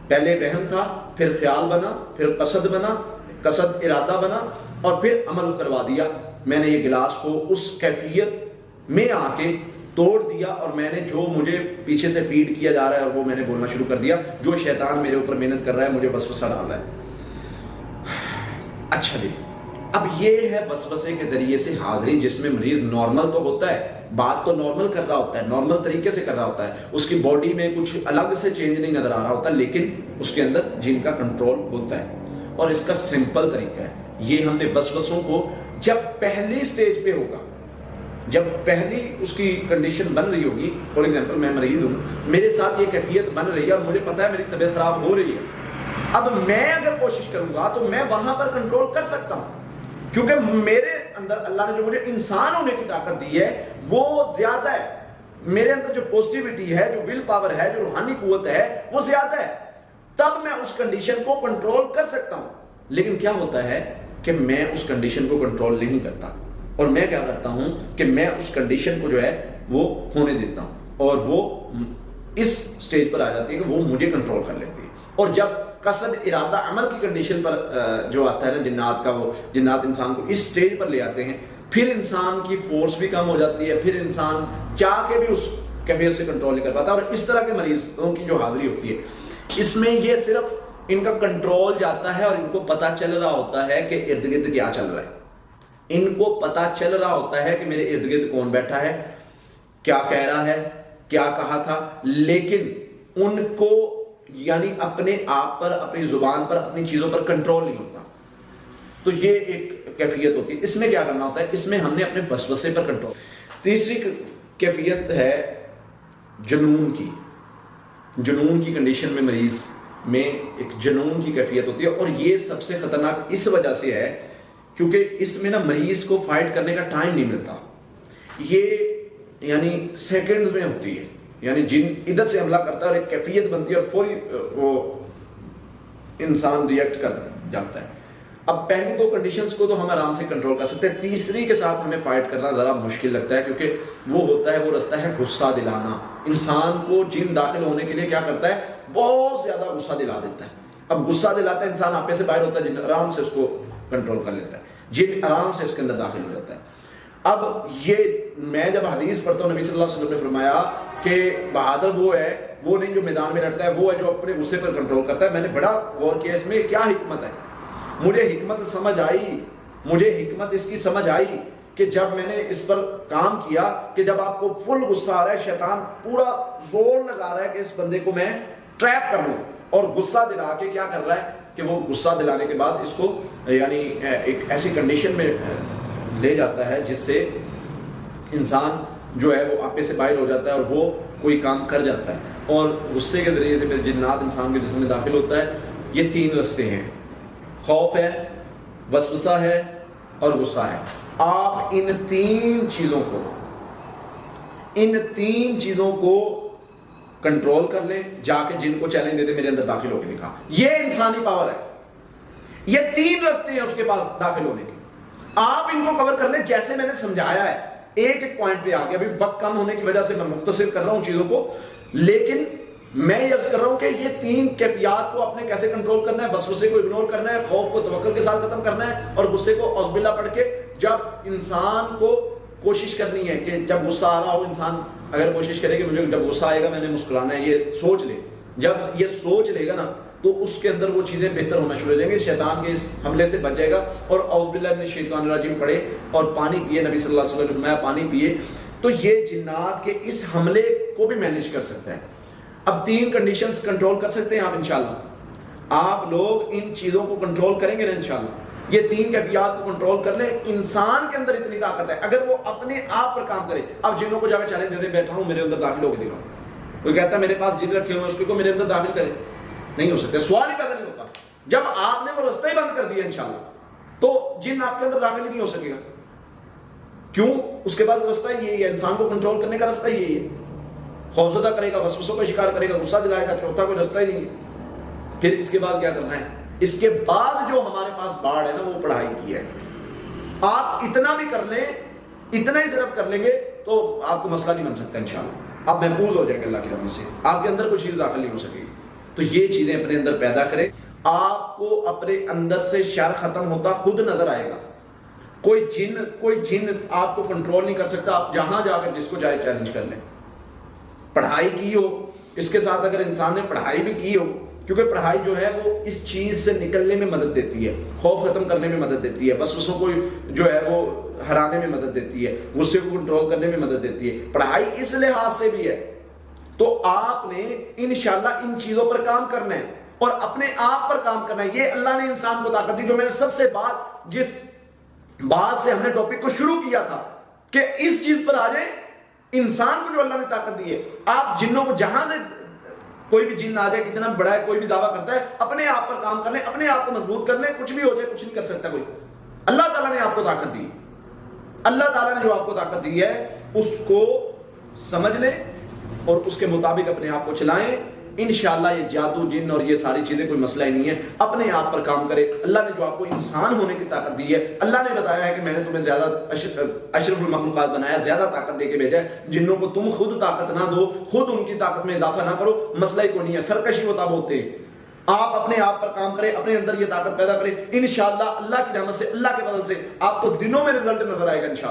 پہلے وہم تھا، پھر خیال بنا، پھر قصد بنا، قصد ارادہ بنا، اور پھر عمل کروا دیا۔ میں نے یہ گلاس کو اس کیفیت میں آ کے توڑ دیا، اور میں نے جو مجھے پیچھے سے فیڈ کیا جا رہا ہے وہ میں نے بولنا شروع کر دیا، جو شیطان میرے اوپر محنت کر رہا ہے، مجھے وسوسہ ڈال رہا ہے۔ اچھا جی، اب یہ ہے وسوسے کے ذریعے سے حاضری، جس میں مریض نارمل تو ہوتا ہے، بات تو نارمل کر رہا ہوتا ہے، نارمل طریقے سے کر رہا ہوتا ہے، اس کی باڈی میں کچھ الگ سے چینج نہیں نظر آ رہا ہوتا، لیکن اس کے اندر جن کا کنٹرول ہوتا ہے۔ اور اس کا سمپل طریقہ ہے، یہ ہم نے وسوسوں کو جب پہلی سٹیج پہ ہوگا، جب پہلی اس کی کنڈیشن بن رہی ہوگی، فار ایگزامپل میں مریض ہوں، میرے ساتھ یہ کیفیت بن رہی ہے اور مجھے پتا ہے میری طبیعت خراب ہو رہی ہے، اب میں اگر کوشش کروں گا تو میں وہاں پر کنٹرول کر سکتا ہوں، کیونکہ میرے اندر اللہ نے جو مجھے انسان ہونے کی طاقت دی ہے وہ زیادہ ہے، میرے اندر جو پوزیٹیوٹی ہے، جو ول پاور ہے، جو روحانی قوت ہے وہ زیادہ ہے، تب میں اس کنڈیشن کو کنٹرول کر سکتا ہوں۔ لیکن کیا ہوتا ہے کہ میں اس کنڈیشن کو کنٹرول نہیں کرتا، اور میں کیا کرتا ہوں کہ میں اس کنڈیشن کو جو ہے وہ ہونے دیتا ہوں، اور وہ اس سٹیج پر آ جاتی ہے کہ وہ مجھے کنٹرول کر لیتی ہے۔ اور جب قصد ارادہ عمل کی کنڈیشن پر جو آتا ہے نا جنات کا، وہ جنات انسان کو اس سٹیج پر لے آتے ہیں، پھر انسان کی فورس بھی کم ہو جاتی ہے، پھر انسان چاہ کے بھی اس کیفیت سے کنٹرول نہیں کر پاتا، اور اس طرح کے مریضوں کی جو حاضری ہوتی ہے، اس میں یہ صرف ان کا کنٹرول جاتا ہے، اور ان کو پتا چل رہا ہوتا ہے کہ ارد گرد کیا چل رہا ہے، ان کو پتا چل رہا ہوتا ہے کہ میرے ارد گرد کون بیٹھا ہے، کیا کہہ رہا ہے، کیا کہا تھا، لیکن ان کو یعنی اپنے آپ پر، اپنی زبان پر، اپنی چیزوں پر کنٹرول نہیں ہوتا۔ تو یہ ایک کیفیت ہوتی ہے۔ اس میں کیا کرنا ہوتا ہے، اس میں ہم نے اپنے وسوسے پر کنٹرول۔ تیسری کیفیت ہے جنون کی۔ جنون کی کنڈیشن میں مریض میں ایک جنون کی کیفیت ہوتی ہے، اور یہ سب سے خطرناک اس وجہ سے ہے کیونکہ اس میں نا مریض کو فائٹ کرنے کا ٹائم نہیں ملتا، یہ یعنی سیکنڈز میں ہوتی ہے، یعنی جن ادھر سے حملہ کرتا ہے اور ایک کیفیت بنتی ہے اور فوری وہ انسان ریئیکٹ کر جاتا ہے۔ اب پہلی دو کنڈیشنز کو تو ہم آرام سے کنٹرول کر سکتے ہیں، تیسری کے ساتھ ہمیں فائٹ کرنا ذرا مشکل لگتا ہے، کیونکہ وہ ہوتا ہے، وہ رستہ ہے غصہ دلانا۔ انسان کو جن داخل ہونے کے لیے کیا کرتا ہے، بہت زیادہ غصہ دلا دیتا ہے۔ اب غصہ دلاتا ہے، انسان آپے سے باہر ہوتا ہے، جن آرام سے اس کو کنٹرول کر لیتا ہے، جن آرام سے اس کے اندر داخل ہو جاتا ہے۔ اب یہ میں جب حدیث پڑھتا ہوں، نبی صلی اللہ علیہ وسلم نے فرمایا کہ بہادر وہ ہے، وہ نہیں جو میدان میں لڑتا ہے، وہ ہے جو اپنے غصے پر کنٹرول کرتا ہے۔ میں نے بڑا غور کیا اس میں کیا حکمت ہے، مجھے حکمت سمجھ آئی، مجھے حکمت اس کی سمجھ آئی کہ جب میں نے اس پر کام کیا کہ جب آپ کو فل غصہ آ رہا ہے، شیطان پورا زور لگا رہا ہے کہ اس بندے کو میں ٹریپ کر لوں، اور غصہ دلا کے کیا کر رہا ہے کہ وہ غصہ دلانے کے بعد اس کو یعنی ایک ایسی کنڈیشن میں لے جاتا ہے جس سے انسان جو ہے وہ آپے سے باہر ہو جاتا ہے اور وہ کوئی کام کر جاتا ہے، اور غصے کے ذریعے سے جنات انسان کے جسم میں داخل ہوتا ہے۔ یہ تین رستے ہیں، خوف ہے، وسوسہ ہے اور غصہ ہے۔ آپ ان تین چیزوں کو کنٹرول کر لیں، جا کے جن کو چیلنج دے دے میرے اندر داخل ہو کے دکھا، یہ انسانی پاور ہے۔ یہ تین رستے ہیں اس کے پاس داخل ہونے کے، آپ ان کو کور کر لیں جیسے میں نے سمجھایا ہے۔ ایک ایک پوائنٹ پہ آگے، ابھی وقت کم ہونے کی وجہ سے میں مختصر کر رہا ہوں چیزوں کو، لیکن میں یہ عرض کر رہا ہوں کہ یہ تین کیفیات کو آپ نے کیسے کنٹرول کرنا ہے۔ وسوسے کو اگنور کرنا ہے، خوف کو توکل کے ساتھ ختم کرنا ہے، اور غصے کو اعوذ باللہ پڑھ کے جب انسان کو کوشش کرنی ہے کہ جب غصہ آ رہا ہو، انسان اگر کوشش کرے کہ مجھے جب غصہ آئے گا میں نے مسکرانا ہے، یہ سوچ لے، جب یہ سوچ لے گا نا تو اس کے اندر وہ چیزیں بہتر ہونا شروع ہو جائیں گے، شیطان کے اس حملے سے بچ جائے گا۔ اور اعوذ باللہ من الشیطان الرجیم پڑھے اور پانی پیے، نبی صلی اللہ علیہ وسلم نے پانی پیے، تو یہ جنات کے اس حملے کو بھی مینیج کر سکتا ہے۔ اب تین کنڈیشنز کنٹرول کر سکتے ہیں آپ انشاءاللہ، آپ لوگ ان چیزوں کو کنٹرول کریں گے نا انشاءاللہ، یہ تین کیفیات کو کنٹرول کر لیں۔ انسان کے اندر اتنی طاقت ہے اگر وہ اپنے آپ پر کام کرے۔ اب جنوں کو جا کے چیلنج دے دیں، بیٹھا ہوں میرے اندر داخل ہو کے دکھاؤ، کوئی کہتا ہے میرے پاس جن رکھے ہوئے ہیں اس کو میرے اندر داخل کرے، نہیں ہو سکتے، سوال ہی پیدا نہیں ہوتا۔ جب آپ نے وہ رستہ ہی بند کر دیا انشاءاللہ تو جن آپ کے اندر داخل ہی نہیں ہو سکے گا۔ کیوں؟ اس کے بعد رستہ یہی ہے، انسان کو کنٹرول کرنے کا رستہ یہی ہے، خوفزدہ کرے گا، وسوسوں کا شکار کرے گا، غصہ دلائے گا، چوتھا کوئی رستہ ہی نہیں ہے۔ پھر اس کے بعد کیا کرنا ہے؟ اس کے بعد جو ہمارے پاس باڑ ہے نا وہ پڑھائی کی ہے۔ آپ اتنا بھی کر لیں، اتنا ہی طرف کر لیں گے تو آپ کو مسئلہ نہیں بن سکتا انشاءاللہ، آپ محفوظ ہو جائیں گے اللہ کی رحمت سے، آپ کے اندر کوئی چیز داخل نہیں ہو سکے گی۔ تو یہ چیزیں اپنے اندر پیدا کریں، آپ کو اپنے اندر سے شر ختم ہوتا خود نظر آئے گا۔ کوئی جن آپ کو کنٹرول نہیں کر سکتا، آپ جہاں جا کر جس کو چاہے چیلنج کر لیں۔ پڑھائی کی ہو، اس کے ساتھ اگر انسان نے پڑھائی بھی کی ہو، کیونکہ پڑھائی جو ہے وہ اس چیز سے نکلنے میں مدد دیتی ہے، خوف ختم کرنے میں مدد دیتی ہے، وسوسوں کو جو ہے وہ ہرانے میں مدد دیتی ہے، غصے کو کنٹرول کرنے میں مدد دیتی ہے۔ پڑھائی اس لحاظ سے بھی ہے، تو آپ نے انشاءاللہ ان چیزوں پر کام کرنا ہے اور اپنے آپ پر کام کرنا ہے۔ یہ اللہ نے انسان کو طاقت دی، جو میں نے سب سے جس بات سے ہم نے ٹاپک کو شروع کیا تھا کہ اس چیز پر آ جائیں، انسان کو جو اللہ نے طاقت دی ہے۔ آپ جنوں کو جہاں سے کوئی بھی جن آ جائے، کتنا بڑا ہے، کوئی بھی دعویٰ کرتا ہے، اپنے آپ پر کام کر لیں، اپنے آپ کو مضبوط کر لیں، کچھ بھی ہو جائے کچھ نہیں کر سکتا کوئی۔ اللہ تعالیٰ نے آپ کو طاقت دی، اللہ تعالیٰ نے جو آپ کو طاقت دی ہے اس کو سمجھ لیں اور اس کے مطابق اپنے آپ کو چلائیں۔ انشاءاللہ یہ جادو جن اور یہ ساری چیزیں کوئی مسئلہ ہی نہیں ہے، اپنے آپ پر کام کرے۔ اللہ نے جو آپ کو انسان ہونے کی طاقت دی ہے، اللہ نے بتایا ہے کہ میں نے تمہیں زیادہ اشرف المخلوقات بنایا، زیادہ طاقت دے کے بھیجا ہے۔ جنوں کو تم خود طاقت نہ دو، خود ان کی طاقت میں اضافہ نہ کرو، مسئلہ ہی کوئی نہیں ہے، سرکشی ہوتا بولتے ہیں۔ آپ اپنے آپ پر کام کریں، اپنے اندر یہ طاقت پیدا کریں، انشاءاللہ اللہ کی رحمت سے، اللہ کے فضل سے آپ کو دنوں میں رزلٹ نظر آئے گا انشاءاللہ۔